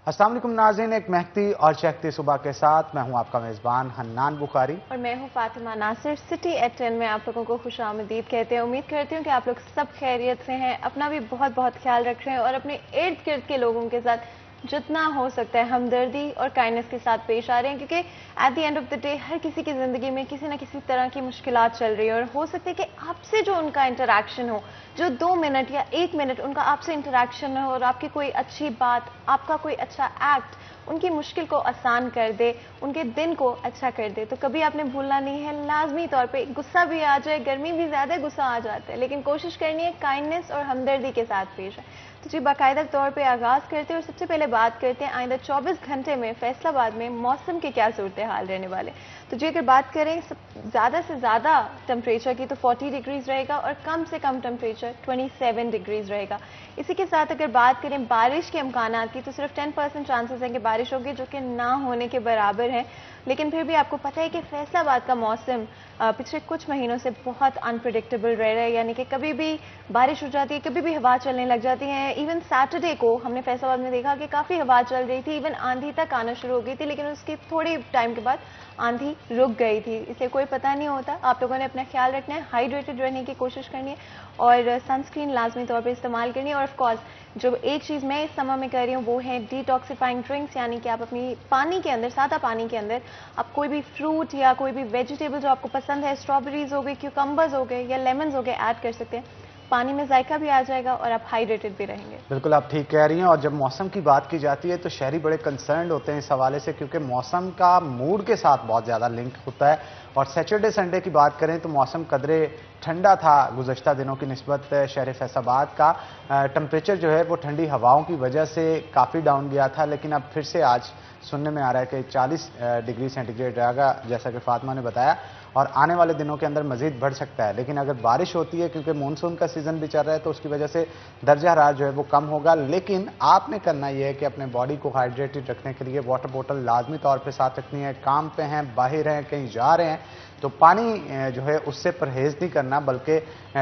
अस्सलाम वालेकुम नाज़रीन, एक महकती और चहकती सुबह के साथ मैं हूं आपका मेज़बान हन्नान बुखारी और मैं हूं फातिमा नासिर। सिटी एट 10 में आप लोगों को खुशामदीद कहते हैं। उम्मीद करती हूं कि आप लोग सब खैरियत से हैं, अपना भी बहुत बहुत ख्याल रख रहे हैं और अपने इर्द गिर्द के लोगों के साथ जितना हो सकता है हमदर्दी और काइंडनेस के साथ पेश आ रहे हैं, क्योंकि at the end of the day हर किसी की ज़िंदगी में किसी न किसी तरह की मुश्किलात चल रही है और हो सकता है कि आपसे जो उनका इंटरेक्शन हो, जो 2 मिनट या 1 मिनट उनका आपसे इंटरेक्शन हो और आपकी कोई अच्छी बात, आपका कोई अच्छा एक्ट उनकी मुश्किल को आसान कर दे, उनके दिन को अच्छा कर दे। तो कभी आपने भूलना नहीं है, लाजमी तौर पे गुस्सा भी आ जाए, गर्मी भी ज़्यादा गुस्सा आ जाता है, लेकिन कोशिश करनी है काइंडनेस और हमदर्दी के साथ पेश आए। तो जी बाकायदा तौर पे आगाज़ करते हैं और सबसे पहले बात करते हैं आइंदा 24 घंटे में फैसलाबाद में मौसम के क्या सूरत हाल रहने वाले। तो जी अगर बात करें ज़्यादा से ज़्यादा टेम्परेचर की तो 40 डिग्रीज रहेगा और कम से कम टेम्परेचर 27 डिग्रीज रहेगा। इसी के साथ अगर बात करें बारिश के इम्कानात की तो सिर्फ 10% चांसेस हैं कि बारिश होगी, जो कि ना होने के बराबर है। लेकिन फिर भी आपको पता है कि फैसलाबाद का मौसम पिछले कुछ महीनों से बहुत अनप्रिडिक्टेबल रह रहा है, यानी कि कभी भी बारिश हो जाती है, कभी भी हवा चलने लग जाती है। इवन सैटरडे को हमने फैसलाबाद में देखा कि काफ़ी हवा चल रही थी, इवन आंधी तक आना शुरू हो गई थी, लेकिन उसके थोड़ी टाइम के बाद आंधी रुक गई थी। इसलिए कोई पता नहीं होता। आप लोगों ने अपना ख्याल रखना है, हाइड्रेटेड रहने की कोशिश करनी है और सनस्क्रीन लाजमी तौर पर इस्तेमाल करनी है। और ऑफकोर्स जो एक चीज़ मैं इस समय में कर रही हूँ वो है डिटॉक्सिफाइंग ड्रिंक्स, यानी कि आप अपनी पानी के अंदर, सादा पानी के अंदर आप कोई भी फ्रूट या कोई भी वेजिटेबल जो आपको पसंद है, स्ट्रॉबेरीज हो गई, क्यूकम्बर्स हो गए या लेमन्स हो गए, ऐड कर सकते हैं। पानी में जायका भी आ जाएगा और आप हाइड्रेटेड भी रहेंगे। बिल्कुल आप ठीक कह रही हैं। और जब मौसम की बात की जाती है तो शहरी बड़े कंसर्न होते हैं इस हवाले से, क्योंकि मौसम का मूड के साथ बहुत ज़्यादा लिंक होता है। और सैटरडे संडे की बात करें तो मौसम कदरे ठंडा था गुज़श्ता दिनों की निस्बत। शहर फैसलाबाद का टेम्परेचर जो है वो ठंडी हवाओं की वजह से काफ़ी डाउन गया था, लेकिन अब फिर से आज सुनने में आ रहा है कि 40 डिग्री सेंटीग्रेड रहेगा, जैसा कि फातिमा ने बताया, और आने वाले दिनों के अंदर मजीद बढ़ सकता है। लेकिन अगर बारिश होती है, क्योंकि मानसून का सीज़न भी चल रहा है, तो उसकी वजह से दर्जा हरारत जो है वो कम होगा। लेकिन आपने करना यह है कि अपने बॉडी को हाइड्रेटेड रखने के लिए वाटर बोतल लाजमी तौर पे साथ रखनी है। काम पे हैं, बाहर हैं, कहीं जा रहे हैं तो पानी जो है उससे परहेज़ नहीं करना, बल्कि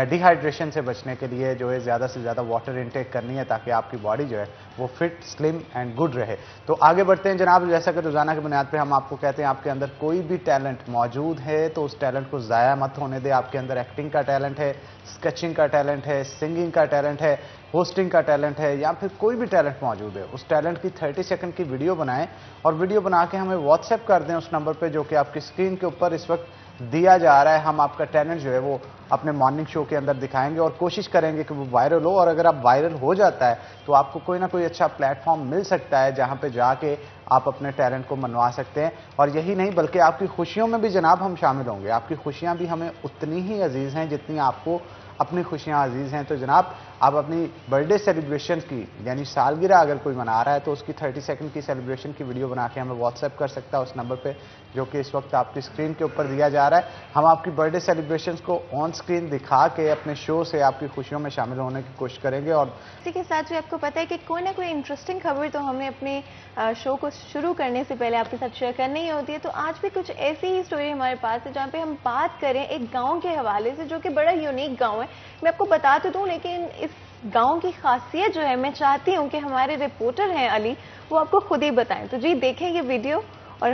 डिहाइड्रेशन से बचने के लिए जो है ज़्यादा से ज़्यादा वाटर इनटेक करनी है, ताकि आपकी बॉडी जो है वो फिट, स्लिम एंड गुड रहे। तो आगे बढ़ते हैं जनाब। जैसा कि रोज़ाना की बुनियाद पे हम आपको कहते हैं, आपके अंदर कोई भी टैलेंट मौजूद है तो उस टैलेंट को ज़ाया मत होने दें। आपके अंदर एक्टिंग का टैलेंट है, स्केचिंग का टैलेंट है, सिंगिंग का टैलेंट है, होस्टिंग का टैलेंट है, या फिर कोई भी टैलेंट मौजूद है, उस टैलेंट की 30 सेकंड की वीडियो बनाएं और वीडियो बना के हमें व्हाट्सएप कर दें उस नंबर पे जो कि आपकी स्क्रीन के ऊपर इस वक्त दिया जा रहा है। हम आपका टैलेंट जो है वो अपने मॉर्निंग शो के अंदर दिखाएंगे और कोशिश करेंगे कि वो वायरल हो। और अगर आप वायरल हो जाता है तो आपको कोई ना कोई अच्छा प्लेटफॉर्म मिल सकता है जहां पे जाके आप अपने टैलेंट को मनवा सकते हैं। और यही नहीं, बल्कि आपकी खुशियों में भी जनाब हम शामिल होंगे। आपकी खुशियां भी हमें उतनी ही अजीज हैं जितनी आपको अपनी खुशियां अजीज हैं। तो जनाब आप अपनी बर्थडे सेलिब्रेशन की, यानी सालगिरह अगर कोई मना रहा है तो उसकी 30 सेकंड की सेलिब्रेशन की वीडियो बना के हमें व्हाट्सएप कर सकता है उस नंबर पे जो कि इस वक्त आपकी स्क्रीन के ऊपर दिया जा रहा है। हम आपकी बर्थडे सेलिब्रेशंस को ऑन स्क्रीन दिखा के अपने शो से आपकी खुशियों में शामिल होने की कोशिश करेंगे। और इसी के साथ जो आपको पता है कि कोई ना कोई इंटरेस्टिंग खबर तो हमें अपने शो को शुरू करने से पहले आपके साथ शेयर करनी ही होती है। तो आज भी कुछ ऐसी ही स्टोरी हमारे पास है जहाँ पे हम बात करें एक गाँव के हवाले से, जो कि बड़ा यूनिक गाँव है। मैं आपको बता तो दूँ, लेकिन इस गांव की खासियत जो है मैं चाहती हूं कि हमारे रिपोर्टर हैं अली, वो आपको खुद ही बताएं। तो जी देखें ये वीडियो और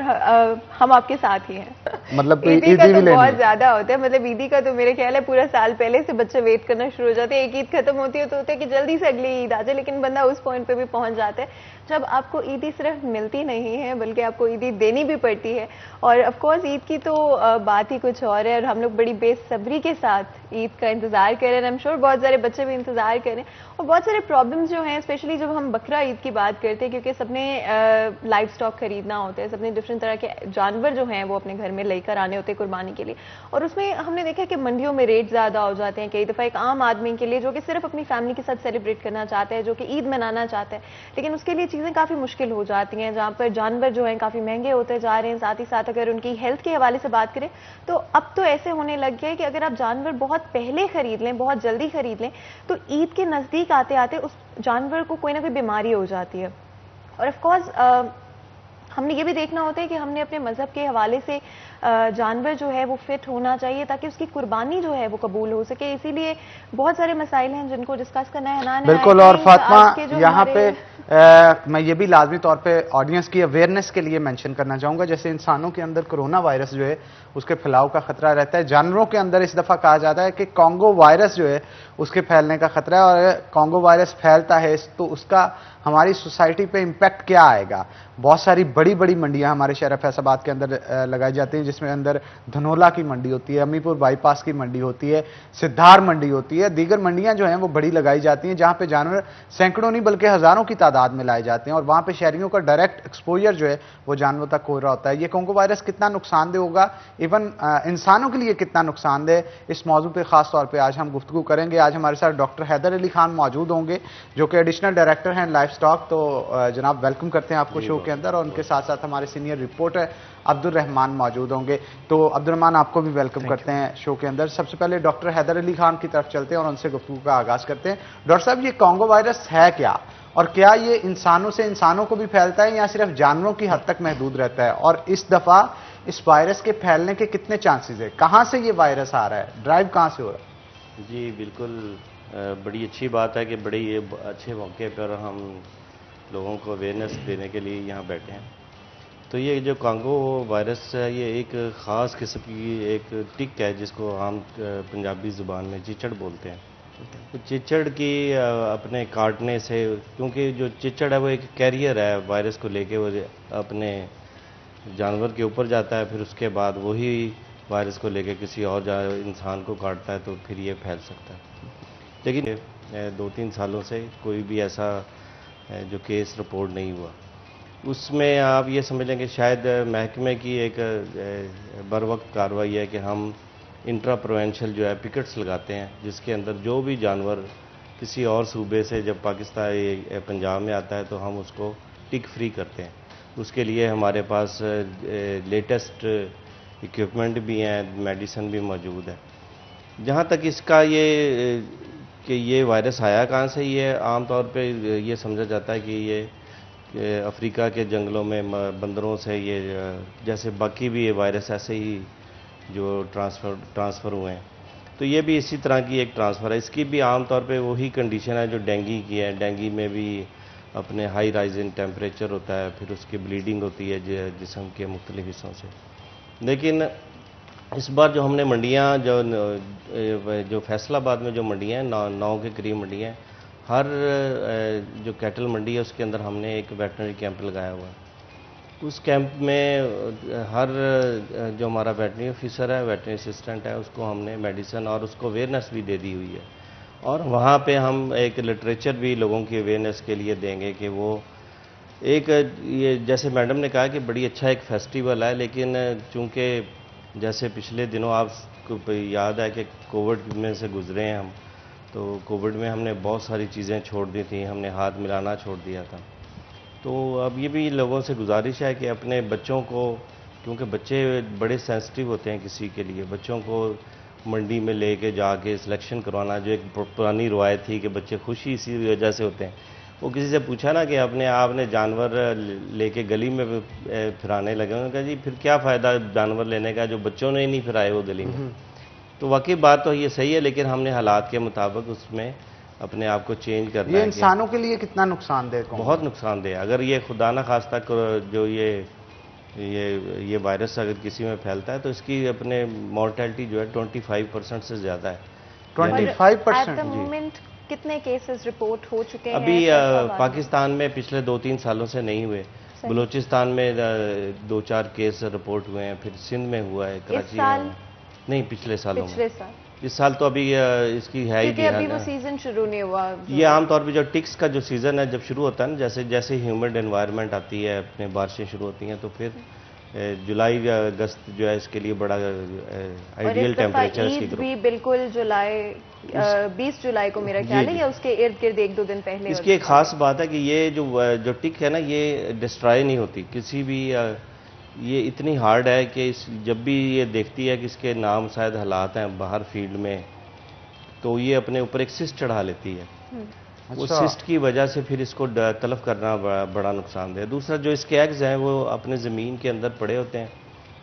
हम आपके साथ ही हैं। मतलब ईदी का तो बहुत ज्यादा होता है, मतलब ईदी का तो मेरे ख्याल है पूरा साल पहले से बच्चे वेट करना शुरू हो जाते हैं। एक ईद खत्म होती है तो होता है कि जल्दी से अगली ईद आ जाए, लेकिन बंदा उस पॉइंट पे भी पहुंच जाता है जब आपको ईदी सिर्फ मिलती नहीं है बल्कि आपको ईदी देनी भी पड़ती है। और ऑफकोर्स ईद की तो बात ही कुछ और है और हम लोग बड़ी बेसब्री के साथ ईद का इंतजार कर रहे हैं। आई एम श्योर बहुत सारे बच्चे भी इंतजार कर रहे हैं। और बहुत सारे प्रॉब्लम्स जो हैं, स्पेशली जब हम बकरा ईद की बात करते हैं, क्योंकि सबने लाइव स्टॉक खरीदना होता है, सबने डिफरेंट तरह के जानवर जो हैं वो अपने घर में लेकर आने होते हैं कुर्बानी के लिए। और उसमें हमने देखा कि मंडियों में रेट ज़्यादा हो जाते हैं। कई दफ़ा एक आम आदमी के लिए जो कि सिर्फ अपनी फैमिली के साथ सेलिब्रेट करना चाहता है, जो कि ईद मनाना चाहता है, लेकिन उसके लिए चीज़ें काफ़ी मुश्किल हो जाती हैं, जहाँ पर जानवर जो हैं काफ़ी महंगे होते जा रहे हैं। साथ ही साथ अगर उनकी हेल्थ के हवाले से बात करें तो अब तो ऐसे होने लग गया है कि अगर आप जानवर बहुत पहले खरीद लें, बहुत जल्दी खरीद लें, तो ईद के नज़दीक आते आते उस जानवर को कोई ना कोई बीमारी हो जाती है। और ऑफकोर्स हमने ये भी देखना होता है कि हमने अपने मजहब के हवाले से जानवर जो है वो फिट होना चाहिए ताकि उसकी कुर्बानी जो है वो कबूल हो सके। इसीलिए बहुत सारे मसाइल हैं जिनको डिस्कस करना है। बिल्कुल। और फातिमा यहाँ पे मैं ये भी लाजमी तौर पे ऑडियंस की अवेयरनेस के लिए मेंशन करना चाहूँगा, जैसे इंसानों के अंदर कोरोना वायरस जो है उसके फैलाव का खतरा रहता है, जानवरों के अंदर इस दफ़ा कहा जाता है कि कॉन्गो वायरस जो है उसके फैलने का खतरा है, और कॉन्गो वायरस फैलता है तो उसका हमारी सोसाइटी पे इम्पैक्ट क्या आएगा। बहुत सारी बड़ी बड़ी मंडियां हमारे शहर फैसलाबाद के अंदर लगाई जाती हैं, जिसमें अंदर धनोला की मंडी होती है, अमीपुर बाईपास की मंडी होती है, सिद्धार मंडी होती है, दीगर मंडियां जो हैं वो बड़ी लगाई जाती हैं, जहां पे जानवर सैकड़ों नहीं बल्कि हजारों की तादाद में लाए जाते हैं, और वहां पे शहरियों का डायरेक्ट एक्सपोजर जो है वो जानवरों तक हो रहा होता है। ये कॉन्गो वायरस कितना नुकसानदेह होगा, इवन इंसानों के लिए कितना नुकसानदेह, इस मौजू पर खास तौर पर आज हम गुफ्तगू करेंगे। आज हमारे साथ डॉक्टर हैदर अली खान मौजूद होंगे, जो कि एडिशनल डायरेक्टर हैं लाइफ स्टॉक। तो जनाब वेलकम करते हैं आपको शो के अंदर, और उनके साथ साथ हमारे सीनियर रिपोर्टर अब्दुल रहमान मौजूद होंगे। तो अब्दुल रहमान, आपको भी वेलकम करते हैं शो के अंदर। सबसे पहले डॉक्टर हैदर अली खान की तरफ चलते हैं और उनसे गुफ्तगू का आगाज करते हैं। डॉक्टर साहब, ये कॉन्गो वायरस है क्या, और क्या ये इंसानों से इंसानों को भी फैलता है या सिर्फ जानवरों की हद तक महदूद रहता है, और इस दफा इस वायरस के फैलने के कितने चांसेस है, कहां से ये वायरस आ रहा है, ड्राइव कहां से हो रहा है? जी बिल्कुल, बड़ी अच्छी बात है कि बड़े ये अच्छे मौके पर हम लोगों को अवेयरनेस देने के लिए यहाँ बैठे हैं। तो ये जो कॉन्गो वायरस है, ये एक ख़ास किस्म की एक टिक है जिसको हम पंजाबी ज़ुबान में चिचड़ बोलते हैं। तो चिचड़ की अपने काटने से, क्योंकि जो चिचड़ है वो एक कैरियर है वायरस को लेके, वो अपने जानवर के ऊपर जाता है, फिर उसके बाद वही वायरस को लेके किसी और इंसान को काटता है, तो फिर ये फैल सकता है। लेकिन 2-3 सालों से कोई भी ऐसा जो केस रिपोर्ट नहीं हुआ। उसमें आप ये समझ लें कि शायद महकमे की एक बर वक्त कार्रवाई है कि हम इंट्रा प्रोवेंशियल जो है पिकेट्स लगाते हैं, जिसके अंदर जो भी जानवर किसी और सूबे से जब पाकिस्तान पंजाब में आता है तो हम उसको टिक फ्री करते हैं। उसके लिए हमारे पास लेटेस्ट इक्विपमेंट भी हैं, मेडिसिन भी मौजूद है। जहाँ तक इसका कि ये वायरस आया कहाँ से, ये आम तौर पे ये समझा जाता है कि ये अफ्रीका के जंगलों में बंदरों से, ये जैसे बाकी भी ये वायरस ऐसे ही जो ट्रांसफ़र हुए हैं, तो ये भी इसी तरह की एक ट्रांसफ़र है। इसकी भी आम तौर पे वही कंडीशन है जो डेंगू की है। डेंगू में भी अपने हाई राइज इन टेम्परेचर होता है, फिर उसकी ब्लीडिंग होती है जिस्म के मुख्तलिफ हिस्सों से। लेकिन इस बार जो हमने मंडियाँ जो फैसलाबाद में जो मंडियाँ हैं, 9 के करीब मंडियाँ हैं, हर जो कैटल मंडी है उसके अंदर हमने एक वेटनरी कैंप लगाया हुआ है। उस कैंप में हर जो हमारा वेटनरी ऑफिसर है, वेटनरी असिस्टेंट है, उसको हमने मेडिसिन और उसको अवेयरनेस भी दे दी हुई है। और वहाँ पे हम एक लिटरेचर भी लोगों की अवेयरनेस के लिए देंगे कि वो एक, ये जैसे मैडम ने कहा कि बड़ी अच्छा एक फेस्टिवल है, लेकिन चूँकि जैसे पिछले दिनों आपको याद है कि कोविड में से गुजरे हैं हम, तो कोविड में हमने बहुत सारी चीज़ें छोड़ दी थी, हमने हाथ मिलाना छोड़ दिया था। तो अब ये भी लोगों से गुजारिश है कि अपने बच्चों को, क्योंकि बच्चे बड़े सेंसिटिव होते हैं किसी के लिए, बच्चों को मंडी में लेके जाके सिलेक्शन करवाना, जो एक पुरानी रवायत थी कि बच्चे खुशी इसी वजह से होते हैं। वो किसी से पूछा ना कि आपने जानवर लेके गली में फिराने लगे, उन्होंने कहा जी फिर क्या फ़ायदा जानवर लेने का, जो बच्चों ने ही नहीं फिराए वो गली में। तो वाकई बात तो ये सही है, लेकिन हमने हालात के मुताबिक उसमें अपने आप को चेंज करना है। ये इंसानों के लिए कितना नुकसानदेह? बहुत नुकसानदेह। अगर ये खुदा न खास्ता जो ये वायरस अगर किसी में फैलता है तो इसकी अपने मॉर्टेलिटी जो है 25% से ज़्यादा है। 25%? मोमेंट कितने केसेस रिपोर्ट हो चुके हैं? अभी पाकिस्तान में पिछले 2-3 सालों से नहीं हुए। बलूचिस्तान में 2-4 केस रिपोर्ट हुए हैं, फिर सिंध में हुआ है, कराची में नहीं, पिछले सालों में। इस साल तो अभी इसकी है ही नहीं, अभी वो सीजन शुरू नहीं हुआ। ये आमतौर पे जो टिक्स का जो सीज़न है जब शुरू होता है ना, जैसे जैसे ह्यूमिड एनवायरनमेंट आती है, अपने बारिशें शुरू होती हैं, तो फिर जुलाई अगस्त जो है इसके लिए बड़ा आइडियल टेम्परेचर इसकी भी बिल्कुल जुलाई 20 जुलाई को मेरा ख्याल है, या उसके इर्द गिर्द 1-2 दिन पहले। इसकी एक खास बात है कि ये जो टिक है ना, ये डिस्ट्रॉय नहीं होती किसी भी, ये इतनी हार्ड है कि जब भी ये देखती है कि इसके नाम शायद हालात हैं बाहर फील्ड में, तो ये अपने ऊपर एक सिस्ट चढ़ा लेती है। वो सिस्ट की वजह से फिर इसको तलफ करना बड़ा नुकसानदेह है। दूसरा, जो इसके एग्स हैं वो अपने ज़मीन के अंदर पड़े होते हैं,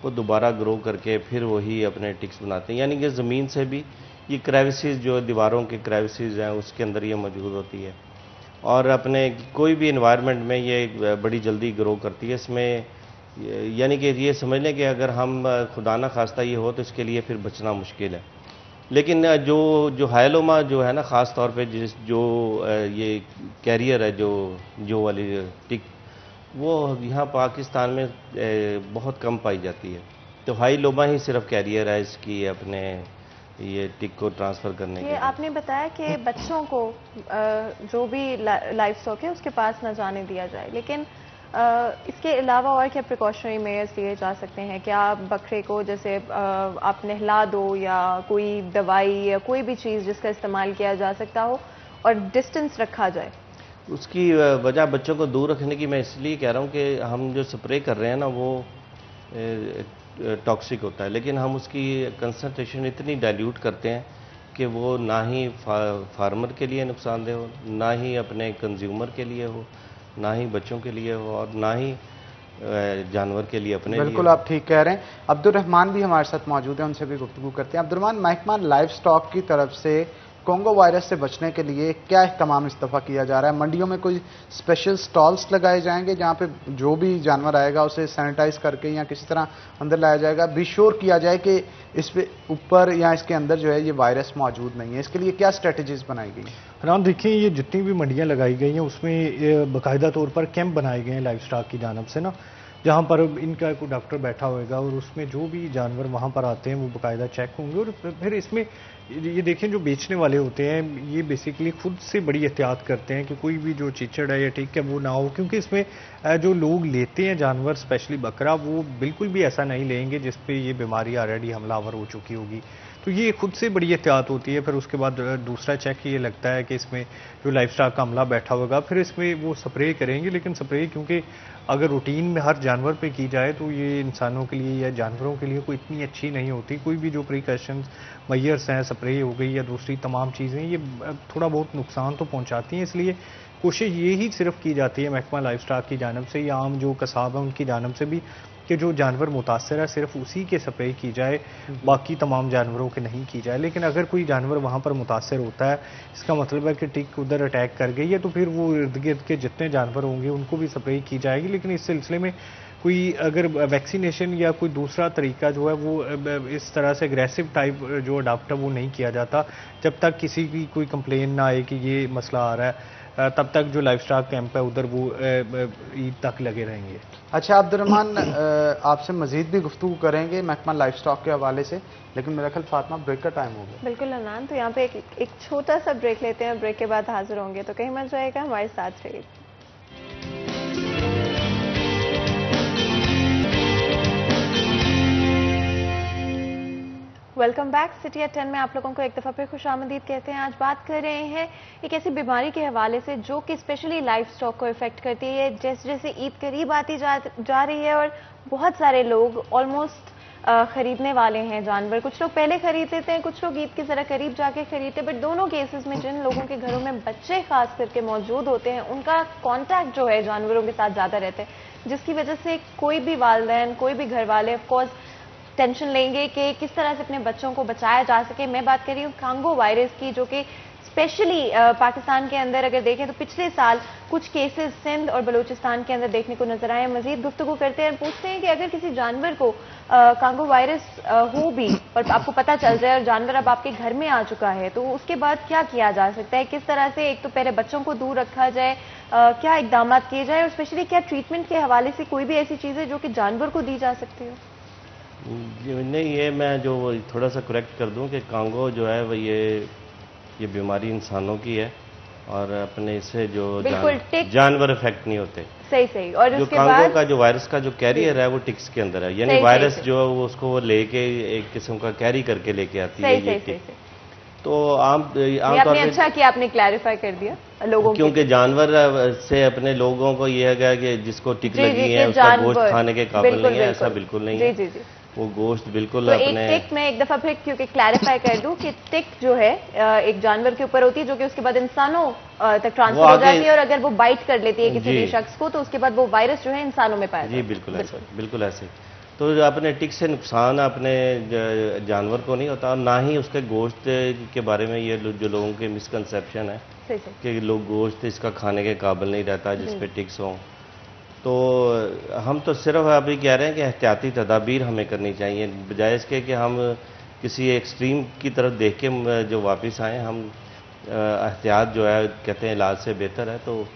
वो दोबारा ग्रो करके फिर वही अपने टिक्स बनाते हैं, यानी कि ज़मीन से भी ये क्रेविसेस, जो दीवारों के क्रेविसेस हैं उसके अंदर ये मौजूद होती है। और अपने कोई भी इन्वायरमेंट में ये बड़ी जल्दी ग्रो करती है। इसमें यानी कि ये समझ लें कि अगर हम खुदा ना खास्ता ये हो तो इसके लिए फिर बचना मुश्किल है। लेकिन जो हाइलोमा जो है ना, ख़ास तौर पे जो ये कैरियर है जो वाली टिक, वो यहाँ पाकिस्तान में बहुत कम पाई जाती है। तो हाइलोमा ही सिर्फ कैरियर है इसकी अपने ये टिक को ट्रांसफ़र करने के। आपने बताया कि बच्चों को जो भी लाइफ स्टॉक है उसके पास न जाने दिया जाए, लेकिन इसके अलावा और क्या प्रिकॉशनरी मेजर्स लिए जा सकते हैं? क्या बकरे को जैसे आप नहला दो या कोई दवाई या कोई भी चीज़ जिसका इस्तेमाल किया जा सकता हो और डिस्टेंस रखा जाए? उसकी वजह बच्चों को दूर रखने की मैं इसलिए कह रहा हूँ कि हम जो स्प्रे कर रहे हैं ना वो टॉक्सिक होता है, लेकिन हम उसकी कंसंट्रेशन इतनी डाइल्यूट करते हैं कि वो ना ही फार्मर के लिए नुकसानदेह हो, ना ही अपने कंज्यूमर के लिए हो, ना ही बच्चों के लिए हो और ना ही जानवर के लिए अपने बिल्कुल लिए। आप ठीक कह रहे हैं। अब्दुल रहमान भी हमारे साथ मौजूद हैं, उनसे भी गुफ्तगू करते हैं। अब्दुल रहमान, महकमा लाइफ स्टॉक की तरफ से कोंगो वायरस से बचने के लिए क्या इख्तिमाम इस दफ़ा किया जा रहा है? मंडियों में कोई स्पेशल स्टॉल्स लगाए जाएंगे जहां पे जो भी जानवर आएगा उसे सैनिटाइज करके या किसी तरह अंदर लाया जाएगा? बी श्योर किया जाए कि इस पे ऊपर या इसके अंदर जो है ये वायरस मौजूद नहीं है। इसके लिए क्या स्ट्रेटजीज बनाई गई? राम, देखिए ये जितनी भी मंडियां लगाई गई हैं उसमें बाकायदा तौर पर कैंप बनाए गए हैं लाइफ स्टॉक की जानब से ना, जहाँ पर इनका कोई डॉक्टर बैठा होएगा और उसमें जो भी जानवर वहाँ पर आते हैं वो बाकायदा चेक होंगे। और फिर इसमें ये देखें जो बेचने वाले होते हैं ये बेसिकली खुद से बड़ी एहतियात करते हैं कि कोई भी जो चिचड़ है या ठीक है वो ना हो, क्योंकि इसमें जो लोग लेते हैं जानवर स्पेशली बकरा वो बिल्कुल भी ऐसा नहीं लेंगे जिस पे ये बीमारी ऑलरेडी हमलावर हो चुकी होगी। तो ये खुद से बड़ी एहतियात होती है। फिर उसके बाद दूसरा चेक ये लगता है कि इसमें जो लाइफ स्टॉक का अमला बैठा होगा फिर इसमें वो स्प्रे करेंगे, लेकिन स्प्रे क्योंकि अगर रूटीन में हर जानवर पे की जाए तो ये इंसानों के लिए या जानवरों के लिए कोई इतनी अच्छी नहीं होती। कोई भी जो प्रिकॉशंस मेजर्स हैं, स्प्रे हो गई या दूसरी तमाम चीज़ें, ये थोड़ा बहुत नुकसान तो पहुंचाती हैं। इसलिए कोशिश ये ही सिर्फ की जाती है महकमा लाइफ स्टॉक की जानब से या आम जो कसाब है उनकी जानब से भी कि जो जानवर मुतासर है सिर्फ उसी के स्प्रे की जाए, बाकी तमाम जानवरों के नहीं की जाए। लेकिन अगर कोई जानवर वहाँ पर मुतासर होता है, इसका मतलब है कि टिक उधर अटैक कर गई है, तो फिर वो इर्द गिर्द के जितने जानवर होंगे उनको भी स्प्रे की जाएगी। लेकिन इस सिलसिले में कोई अगर वैक्सीनेशन या कोई दूसरा तरीका जो है वो इस तरह से एग्रेसिव टाइप जो अडॉप्ट है वो नहीं किया जाता जब तक किसी की कोई कंप्लेन ना आए कि ये मसला आ रहा है। तब तक जो लाइफ स्टॉक कैंप है उधर वो ईद तक लगे रहेंगे। अच्छा अब्दुल रहमान, आपसे मजीद भी गुफ्तगू करेंगे महकमा लाइफ स्टॉक के हवाले से, लेकिन मेरा ख्याल फातिमा ब्रेक का टाइम हो गया। बिल्कुल अनान, तो यहाँ पे एक छोटा सा ब्रेक लेते हैं, ब्रेक के बाद हाजिर होंगे, तो कहीं मत जाएगा, हमारे साथ रहिए। Welcome back. सिटी एट 10 में आप लोगों को एक दफ़ा फिर खुशामदीद कहते हैं। आज बात कर रहे हैं एक ऐसी बीमारी के हवाले से जो कि स्पेशली लाइफ स्टॉक को इफेक्ट करती है। जैसे जैसे ईद करीब आती जा रही है और बहुत सारे लोग ऑलमोस्ट खरीदने वाले हैं जानवर। कुछ लोग पहले खरीद लेते हैं, कुछ लोग ईद की ज़रा करीब जाके खरीदते हैं, बट दोनों केसेस में जिन लोगों के घरों में बच्चे खास करके मौजूद होते हैं उनका कॉन्टैक्ट जो है जानवरों के साथ ज़्यादा रहता है, जिसकी वजह से कोई भी वालिदैन, कोई भी घर वाले ऑफकोर्स टेंशन लेंगे कि किस तरह से अपने बच्चों को बचाया जा सके। मैं बात कर रही हूँ कांगो वायरस की, जो कि स्पेशली पाकिस्तान के अंदर अगर देखें तो पिछले साल कुछ केसेस सिंध और बलूचिस्तान के अंदर देखने को नजर आए। मजीद गुफ्तगू करते हैं और पूछते हैं कि अगर किसी जानवर को कांगो वायरस हो भी और आपको पता चल जाए और जानवर अब आपके घर में आ चुका है, तो उसके बाद क्या किया जा सकता है? किस तरह से एक तो पहले बच्चों को दूर रखा जाए, क्या इकदाम किए जाए, और स्पेशली क्या ट्रीटमेंट के हवाले से कोई भी ऐसी चीज़ है जो कि जानवर को दी जा सकती हो? नहीं, ये मैं जो थोड़ा सा करेक्ट कर दूं कि कांगो जो है वो ये बीमारी इंसानों की है और अपने इससे जो जानवर इफेक्ट नहीं होते। सही। और जो कांगो का जो वायरस का जो कैरियर है वो टिक्स के अंदर है, यानी वायरस जो है वो उसको वो लेके एक किस्म का कैरी करके लेके आती है ये टिक। तो आम तौर पे अच्छा किया आपने क्लैरिफाई कर दिया लोगों, क्योंकि जानवर से अपने लोगों को ये है कि जिसको टिक लगी है उसका गोश्त खाने के काबिल नहीं है, ऐसा बिल्कुल नहीं है। जी। वो गोश्त बिल्कुल तो अपने टिक में एक दफा फिर क्योंकि क्लैरिफाई कर दूं कि टिक जो है एक जानवर के ऊपर होती है जो कि उसके बाद इंसानों तक ट्रांसफर हो जाती है, और अगर वो बाइट कर लेती है किसी भी शख्स को तो उसके बाद वो वायरस जो है इंसानों में पाया जाता है। जी बिल्कुल ऐसे। तो अपने टिक से नुकसान अपने जानवर को नहीं होता, और ना ही उसके गोश्त के बारे में ये जो लोगों के मिसकंसेप्शन है सही सही। कि लोग गोश्त इसका खाने के काबिल नहीं रहता जिस पे टिक्स हों। तो हम तो सिर्फ अभी कह रहे हैं कि एहतियाती तदाबीर हमें करनी चाहिए, बजाय इसके कि हम किसी एक्सट्रीम की तरफ देख के जो वापस आए। हम एहतियात जो है कहते हैं इलाज से बेहतर है, तो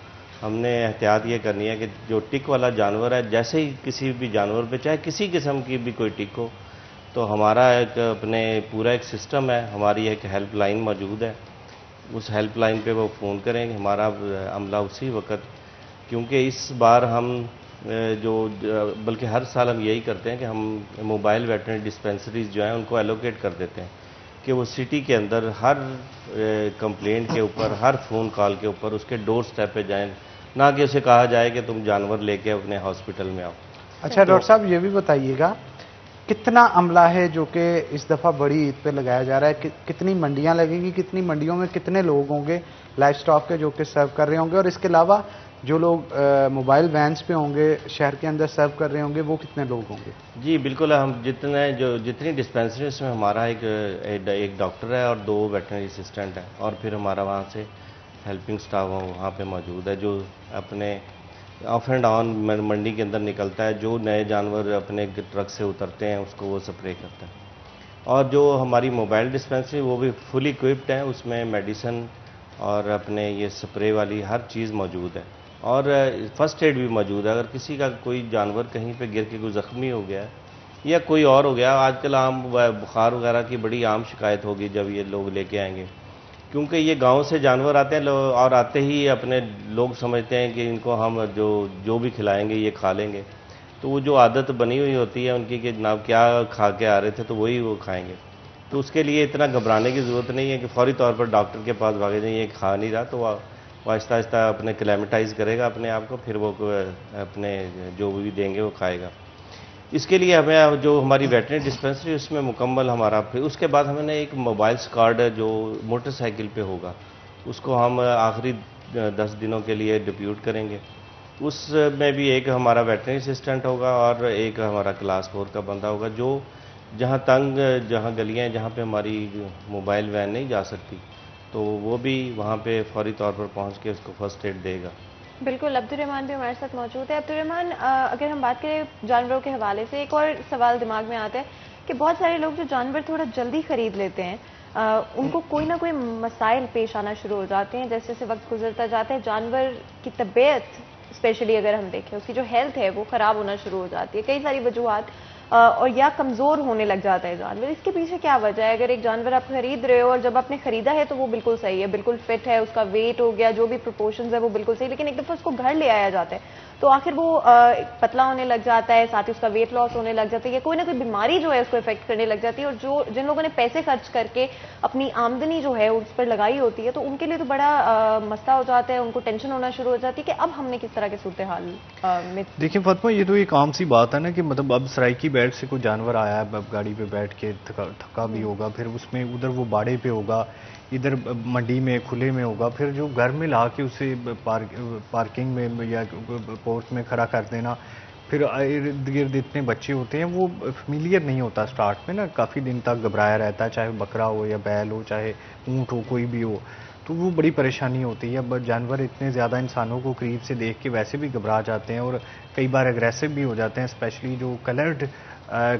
हमने एहतियात ये करनी है कि जो टिक वाला जानवर है, जैसे ही किसी भी जानवर पे चाहे किसी किस्म की भी कोई टिक हो, तो हमारा एक अपने पूरा एक सिस्टम है, हमारी एक हेल्पलाइन मौजूद है। उस हेल्पलाइन पे वो फ़ोन करेंगे, हमारा अमला उसी वक्त, क्योंकि इस बार हम बल्कि हर साल हम यही करते हैं कि हम मोबाइल वेटरनरी डिस्पेंसरीज जो हैं उनको एलोकेट कर देते हैं कि वो सिटी के अंदर हर कंप्लेंट के ऊपर, हर फ़ोन कॉल के ऊपर उसके डोर स्टेप पे जाएं, ना कि उसे कहा जाए कि तुम जानवर लेके अपने हॉस्पिटल में आओ। अच्छा डॉक्टर साहब, ये भी बताइएगा कितना अमला है जो कि इस दफ़ा बड़ी ईद पे लगाया जा रहा है? कितनी मंडियां लगेंगी, कितनी मंडियों में कितने लोग होंगे लाइफ स्टॉक के जो कि सर्व कर रहे होंगे, और इसके अलावा जो लोग मोबाइल वैन्स पे होंगे शहर के अंदर सर्व कर रहे होंगे, वो कितने लोग होंगे? जी बिल्कुल, हम जितनी डिस्पेंसरीज में हमारा एक डॉक्टर है और 2 वेटनरी असिस्टेंट हैं, और फिर हमारा वहाँ से हेल्पिंग स्टाफ वहाँ पे मौजूद है जो अपने ऑफ एंड ऑन मंडी के अंदर निकलता है। जो नए जानवर अपने ट्रक से उतरते हैं उसको वो स्प्रे करता है। और जो हमारी मोबाइल डिस्पेंसरी वो भी फुली इक्विप्ड है, उसमें मेडिसिन और अपने ये स्प्रे वाली हर चीज़ मौजूद है, और फर्स्ट एड भी मौजूद है। अगर किसी का कोई जानवर कहीं पे गिर के कोई ज़ख्मी हो गया या कोई और हो गया, आजकल आम बुखार वगैरह की बड़ी आम शिकायत होगी जब ये लोग लेके आएंगे, क्योंकि ये गांव से जानवर आते हैं और आते ही अपने लोग समझते हैं कि इनको हम जो भी खिलाएंगे ये खा लेंगे। तो वो जो आदत बनी हुई होती है उनकी कि ना क्या खा के आ रहे थे तो वही वो खाएंगे। तो उसके लिए इतना घबराने की ज़रूरत नहीं है कि फौरी तौर पर डॉक्टर के पास भागे जाए, ये खा नहीं रहा, तो वो आहिस्ता आहिस्ता अपने क्लेमेटाइज़ करेगा अपने आप को, फिर वो अपने जो भी देंगे वो खाएगा। इसके लिए हमें जो हमारी वेटरनरी डिस्पेंसरी उसमें मुकम्मल हमारा, फिर उसके बाद हमने एक मोबाइल कार्ड जो मोटरसाइकिल पे होगा उसको हम आखिरी 10 दिनों के लिए डिप्यूट करेंगे। उसमें भी एक हमारा वेटरनरी असिस्टेंट होगा और एक हमारा क्लास 4 का बंदा होगा, जो जहाँ गलियाँ हैं जहाँ पे हमारी मोबाइल वैन नहीं जा सकती, तो वो भी वहाँ पे फौरी तौर पर पहुँच के उसको फर्स्ट एड देगा। बिल्कुल, अब्दुर्रहमान भी हमारे साथ मौजूद है। अब्दुर्रहमान, अगर हम बात करें जानवरों के हवाले से, एक और सवाल दिमाग में आता है कि बहुत सारे लोग जो जानवर थोड़ा जल्दी खरीद लेते हैं, उनको कोई ना कोई मसाइल पेश आना शुरू हो जाते हैं। जैसे जैसे वक्त गुजरता जाता है जानवर की तबीयत, स्पेशली अगर हम देखें उसकी जो हेल्थ है वो ख़राब होना शुरू हो जाती है, कई सारी वजूहत, और या कमज़ोर होने लग जाता है जानवर। इसके पीछे क्या वजह है? अगर एक जानवर आप खरीद रहे हो और जब आपने खरीदा है तो वो बिल्कुल सही है, बिल्कुल फिट है, उसका वेट हो गया, जो भी प्रोपोर्शंस है वो बिल्कुल सही, लेकिन एक दफ़ा उसको घर ले आया जाता है तो आखिर वो पतला होने लग जाता है, साथ ही उसका वेट लॉस होने लग जाता है, या कोई ना कोई बीमारी जो है उसको इफेक्ट करने लग जाती है। और जिन लोगों ने पैसे खर्च करके अपनी आमदनी जो है उस पर लगाई होती है, तो उनके लिए तो बड़ा मसला हो जाता है, उनको टेंशन होना शुरू हो जाती है कि अब हमने किस तरह के सूरत हाल में। देखिए फातिमा, ये तो एक आम सी बात है ना कि मतलब अब सराइकी बैठ से कोई जानवर आया है, अब गाड़ी पे बैठ के थका भी होगा, फिर उसमें उधर वो बाड़े पे होगा, इधर मंडी में खुले में होगा, फिर जो घर में ला के उसे पार्किंग में या पोर्ट में खड़ा कर देना, फिर इर्द गिर्द इतने बच्चे होते हैं, वो फेमिलियर नहीं होता स्टार्ट में ना, काफ़ी दिन तक घबराया रहता है, चाहे बकरा हो या बैल हो, चाहे ऊँट हो, कोई भी हो, तो वो बड़ी परेशानी होती है। बट जानवर इतने ज़्यादा इंसानों को करीब से देख के वैसे भी घबरा जाते हैं और कई बार एग्रेसिव भी हो जाते हैं, स्पेशली जो कलर्ड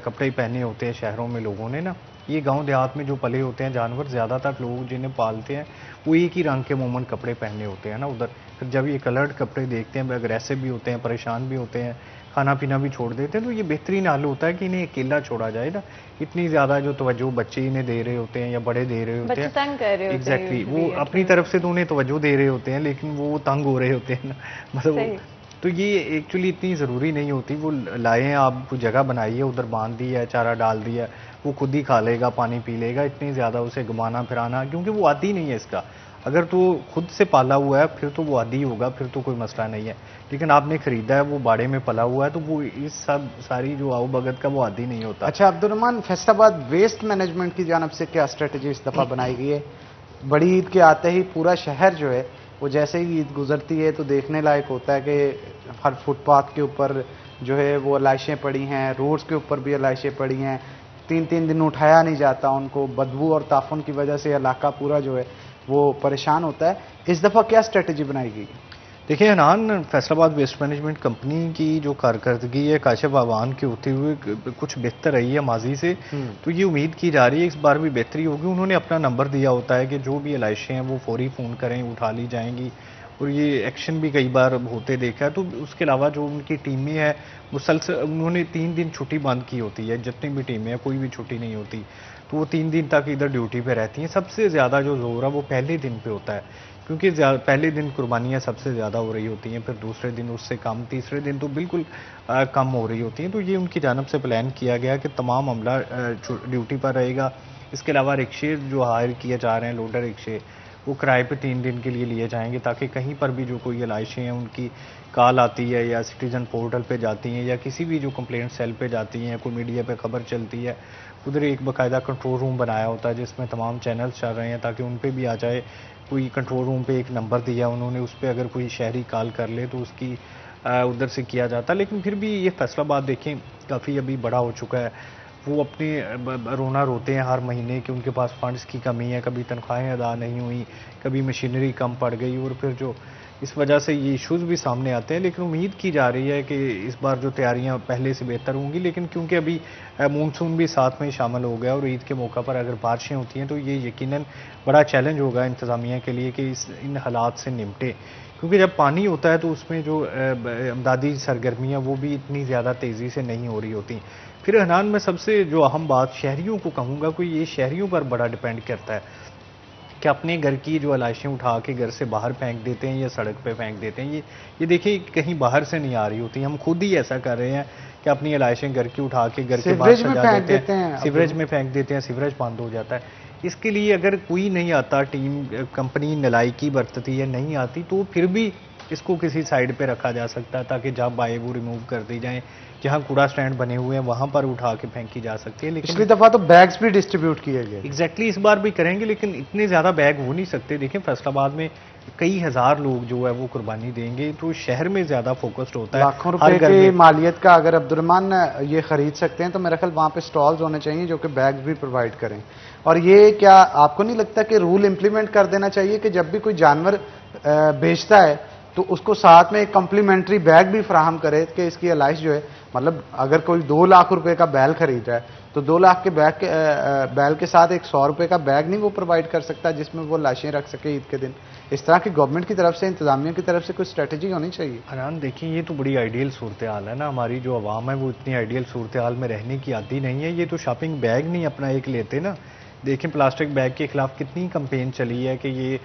कपड़े पहने होते हैं शहरों में लोगों ने ना। ये गांव देहात में जो पले होते हैं जानवर, ज़्यादातर लोग जिन्हें पालते हैं वो एक ही रंग के मोमन कपड़े पहने होते हैं ना उधर। फिर जब ये कलर्ड कपड़े देखते हैं, अग्रेसिव भी होते हैं, परेशान भी होते हैं, खाना पीना भी छोड़ देते हैं, तो ये बेहतरीन हाल होता है कि इन्हें अकेला छोड़ा जाए ना। इतनी ज़्यादा जो तवज्जो बच्चे इन्हें दे रहे होते हैं या बड़े दे रहे होते हैं, तंग कर रहे होते हैं, एग्जैक्टली, वो अपनी तरफ से तो उन्हें तवज्जो दे रहे होते हैं लेकिन वो तंग हो रहे होते हैं ना, मतलब। तो ये एक्चुअली इतनी ज़रूरी नहीं होती। वो लाए आप जगह बनाइए, उधर बांध दिया है, चारा डाल दिया, वो खुद ही खा लेगा, पानी पी लेगा, इतनी ज़्यादा उसे घुमाना फिराना, क्योंकि वो आदी नहीं है इसका। अगर तो खुद से पाला हुआ है फिर तो वो आदी होगा, फिर तो कोई मसला नहीं है, लेकिन आपने ख़रीदा है, वो बाड़े में पला हुआ है, तो वो इस सब सारी जो आओ भगत का वो आदी नहीं होता। अच्छा अब्दुर्रहमान, फैसलाबाद वेस्ट मैनेजमेंट की जानब से क्या स्ट्रेटजी इस दफ़ा बनाई गई है? बड़ी ईद के आते ही पूरा शहर जो है वो जैसे ही ईद गुजरती है तो देखने लायक होता है कि हर फुटपाथ के ऊपर जो है वो लाशें पड़ी हैं, रोड्स के ऊपर भी लाशें पड़ी हैं, 3-3 दिन उठाया नहीं जाता उनको, बदबू और ताफुन की वजह से इलाका पूरा जो है वो परेशान होता है। इस दफ़ा क्या स्ट्रेटजी बनाई गई? देखिए हनान, फैसलाबाद वेस्ट मैनेजमेंट कंपनी की जो कारकर्दगी है काशिफ आवान के होते हुए कुछ बेहतर रही है माजी से, तो ये उम्मीद की जा रही है इस बार भी बेहतरी होगी। उन्होंने अपना नंबर दिया होता है कि जो भी लाशें हैं वो फौरी फ़ोन करें, उठा ली जाएंगी, और ये एक्शन भी कई बार होते देखा है। तो उसके अलावा जो उनकी टीमें हैं मुसलसल, उन्होंने 3 दिन छुट्टी बंद की होती है, जितनी भी टीमें हैं कोई भी छुट्टी नहीं होती, तो वो 3 दिन तक इधर ड्यूटी पे रहती हैं। सबसे ज़्यादा जो जोर है वो पहले दिन पे होता है, क्योंकि पहले दिन कुर्बानियाँ सबसे ज़्यादा हो रही होती हैं, फिर दूसरे दिन उससे कम, तीसरे दिन तो बिल्कुल कम हो रही होती हैं। तो ये उनकी जानब से प्लान किया गया कि तमाम अमला ड्यूटी पर रहेगा। इसके अलावा रिक्शे जो हायर किए जा रहे हैं, लोडर रिक्शे, वो किराए पे 3 दिन के लिए लिए जाएंगे, ताकि कहीं पर भी जो कोई लाशें हैं उनकी कॉल आती है या सिटीजन पोर्टल पे जाती हैं या किसी भी जो कंप्लेंट सेल पे जाती हैं, कोई मीडिया पे खबर चलती है, उधर एक बाकायदा कंट्रोल रूम बनाया होता है जिसमें तमाम चैनल्स चल रहे हैं, ताकि उन पे भी आ जाए। कोई कंट्रोल रूम पे एक नंबर दिया उन्होंने, उस पर अगर कोई शहरी कॉल कर ले तो उसकी उधर से किया जाता। लेकिन फिर भी ये फैसलाबाद देखें काफ़ी अभी बड़ा हो चुका है। वो अपने रोना रोते हैं हर महीने कि उनके पास फंड्स की कमी है, कभी तनख्वाहें अदा नहीं हुई, कभी मशीनरी कम पड़ गई, और फिर जो इस वजह से ये इश्यूज़ भी सामने आते हैं। लेकिन उम्मीद की जा रही है कि इस बार जो तैयारियां पहले से बेहतर होंगी। लेकिन क्योंकि अभी मानसून भी साथ में शामिल हो गया और ईद के मौका पर अगर बारिशें होती हैं तो ये यकीनन बड़ा चैलेंज होगा इंतज़ामिया के लिए कि इन हालात से निपटे, क्योंकि जब पानी होता है तो उसमें जो इमदादी सरगर्मियाँ वो भी इतनी ज़्यादा तेज़ी से नहीं हो रही होती। फिर हनान में सबसे जो अहम बात शहरियों को कहूँगा, कोई ये शहरियों पर बड़ा डिपेंड करता है कि अपने घर की जो लाशें उठा के घर से बाहर फेंक देते हैं या सड़क पे फेंक देते हैं। ये देखिए कहीं बाहर से नहीं आ रही होती, हम खुद ही ऐसा कर रहे हैं कि अपनी लाशें घर की उठा के घर के बाहर सजा देते हैं, सीवरेज में फेंक देते हैं, सीवरेज बंद हो जाता है। इसके लिए अगर कोई नहीं आता, टीम कंपनी नलायकी बरतती है, नहीं आती, तो फिर भी इसको किसी साइड पे रखा जा सकता है ताकि जब आए वो रिमूव कर दी जाए। जहां कूड़ा स्टैंड बने हुए हैं वहां पर उठा के फेंकी जा सकती है। लेकिन पिछली दफा तो बैग्स भी डिस्ट्रीब्यूट किए गए। एग्जैक्टली, इस बार भी करेंगे, लेकिन इतने ज्यादा बैग हो नहीं सकते। देखिए फैसलाबाद में कई हज़ार लोग जो है वो कुर्बानी देंगे, तो शहर में ज्यादा फोकस्ड होता है। लाखों रुपए की मालियत का अगर अब्दुर्रहमान ये खरीद सकते हैं तो मेरा ख्याल वहाँ पे स्टॉल्स होने चाहिए जो कि बैग्स भी प्रोवाइड करें। और ये क्या आपको नहीं लगता कि रूल इंप्लीमेंट कर देना चाहिए कि जब भी कोई जानवर बेचता है तो उसको साथ में एक कम्प्लीमेंट्री बैग भी फराहम करे कि इसकी अलाइश जो है, मतलब अगर कोई 2 लाख रुपए का बैल खरीद रहा है तो 2 लाख के बैल के साथ एक 100 रुपए का बैग नहीं वो प्रोवाइड कर सकता जिसमें वो लाशें रख सके ईद के दिन। इस तरह की गवर्नमेंट की तरफ से, इंतजामिया की तरफ से कोई स्ट्रेटजी होनी चाहिए। हनान देखिए, ये तो बड़ी आइडियल सूरत हाल है ना, हमारी जो आवाम है वो इतनी आइडियल सूरत हाल में रहने की आदी नहीं है। ये तो शॉपिंग बैग नहीं अपना एक लेते ना। देखें प्लास्टिक बैग के खिलाफ कितनी कंपेन चली है कि ये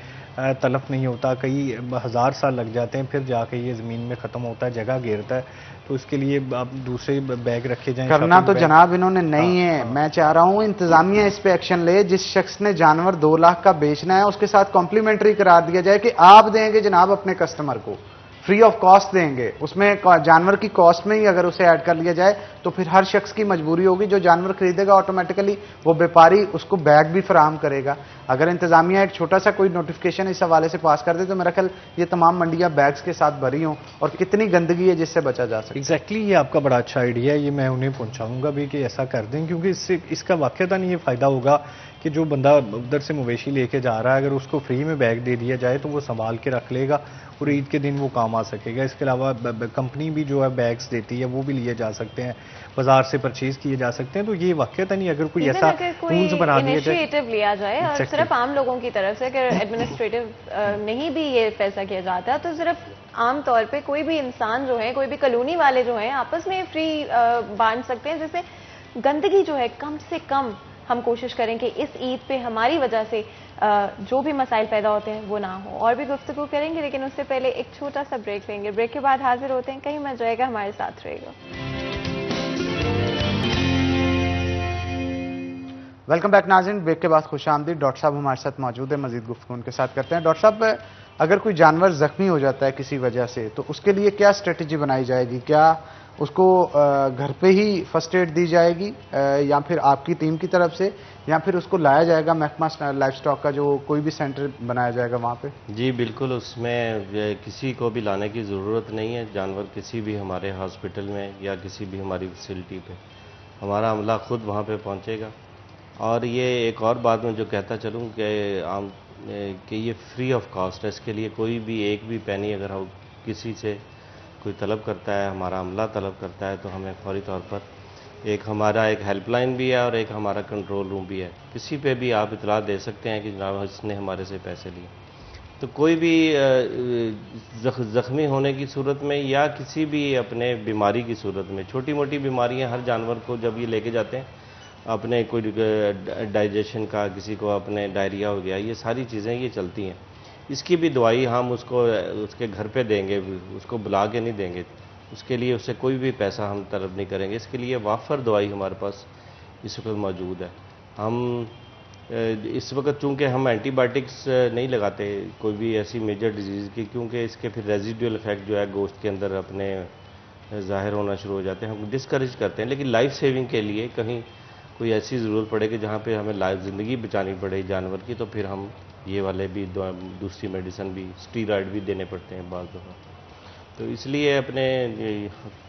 तलफ नहीं होता, कई हज़ार साल लग जाते हैं, फिर जाके ये ज़मीन में ख़त्म होता है, जगह घेरता है। तो इसके लिए आप दूसरे बैग रखे जाएं। करना तो जनाब इन्होंने नहीं है। मैं चाह रहा हूँ इंतजामिया इस पे एक्शन ले। जिस शख्स ने जानवर 2 लाख का बेचना है उसके साथ कॉम्प्लीमेंट्री करार दिया जाए कि आप देंगे जनाब अपने कस्टमर को, फ्री ऑफ कॉस्ट देंगे। उसमें जानवर की कॉस्ट में ही अगर उसे ऐड कर लिया जाए तो फिर हर शख्स की मजबूरी होगी, जो जानवर खरीदेगा ऑटोमेटिकली वो व्यापारी उसको बैग भी फराहम करेगा। अगर इंतजामिया एक छोटा सा कोई नोटिफिकेशन इस हवाले से पास कर दे तो मेरा ख्याल ये तमाम मंडियां बैग्स के साथ भरी हों, और कितनी गंदगी है जिससे बचा जा सके। एग्जैक्टली, ये आपका बड़ा अच्छा आइडिया है, ये मैं उन्हें पहुंचाऊंगा भी कि ऐसा कर दें, क्योंकि इससे इसका वाकईतन ये फ़ायदा होगा कि जो बंदा उधर से मवेशी लेके जा रहा है अगर उसको फ्री में बैग दे दिया जाए तो वो संभाल के रख लेगा और ईद के दिन वो काम आ सकेगा। इसके अलावा कंपनी भी जो है बैग्स देती है वो भी लिए जा सकते हैं, बाजार से परचेज किए जा सकते हैं। तो ये वाकईतन नहीं, अगर कोई ऐसा रूल्स बना दिया जाए, इनिशिएटिव लिया जाए और सिर्फ आम लोगों की तरफ से, अगर एडमिनिस्ट्रेटिव नहीं भी ये फैसला किया जाता है तो सिर्फ आम तौर पे कोई भी इंसान जो है, कोई भी कॉलोनी वाले जो हैं आपस में फ्री बांट सकते हैं, जिससे गंदगी जो है कम से कम हम कोशिश करें कि इस ईद पे हमारी वजह से जो भी मसाइल पैदा होते हैं वो ना हो। और भी गुफ्तगू करेंगे, लेकिन उससे पहले एक छोटा सा ब्रेक लेंगे। ब्रेक के बाद हाजिर होते हैं, कहीं मत जाएगा, हमारे साथ रहेगा। वेलकम बैक नाज़रीन। ब्रेक के बाद खुशामदीद। डॉक्टर साहब हमारे साथ मौजूद है, मजीद गुफ्तगू उनके साथ करते हैं। डॉक्टर साहब, अगर कोई जानवर जख्मी हो जाता है किसी वजह से तो उसके लिए क्या स्ट्रेटजी बनाई जाएगी? क्या उसको घर पे ही फर्स्ट एड दी जाएगी या फिर आपकी टीम की तरफ से, या फिर उसको लाया जाएगा महकमा लाइफ स्टॉक का जो कोई भी सेंटर बनाया जाएगा वहाँ पे? जी बिल्कुल, उसमें किसी को भी लाने की ज़रूरत नहीं है। जानवर किसी भी हमारे हॉस्पिटल में या किसी भी हमारी फैसिलिटी पे हमारा अमला खुद वहाँ पे पहुँचेगा। और ये एक और बात मैं जो कहता चलूँ कि ये फ्री ऑफ कॉस्ट है। इसके लिए कोई भी एक भी पैनी अगर हम किसी से कोई तलब करता है, हमारा अमला तलब करता है, तो हमें फौरी तौर पर हमारा एक हेल्पलाइन भी है और एक हमारा कंट्रोल रूम भी है। किसी पे भी आप इतला दे सकते हैं कि जनाब इसने हमारे से पैसे लिए। तो कोई भी ज़ख्मी होने की सूरत में या किसी भी अपने बीमारी की सूरत में, छोटी मोटी बीमारियां हर जानवर को जब ये लेके जाते हैं, अपने कोई डाइजेशन का, किसी को अपने डायरिया हो गया, ये सारी चीज़ें ये चलती हैं। इसकी भी दवाई हम उसको उसके घर पे देंगे, उसको बुला के नहीं देंगे। उसके लिए उससे कोई भी पैसा हम तलब नहीं करेंगे। इसके लिए वाफर दवाई हमारे पास इस वक्त मौजूद है। हम इस वक्त चूँकि हम एंटीबायोटिक्स नहीं लगाते कोई भी ऐसी मेजर डिजीज़ की, क्योंकि इसके फिर रेजिडुअल इफेक्ट जो है गोश्त के अंदर अपने ज़ाहिर होना शुरू हो जाते हैं, हम डिस्करेज करते हैं। लेकिन लाइफ सेविंग के लिए कहीं कोई ऐसी ज़रूरत पड़े कि जहाँ पे हमें लाइफ ज़िंदगी बचानी पड़े जानवर की, तो फिर हम ये वाले भी दूसरी मेडिसिन भी, स्टीरॉयड भी देने पड़ते हैं बाज़ दफ़ा। तो इसलिए अपने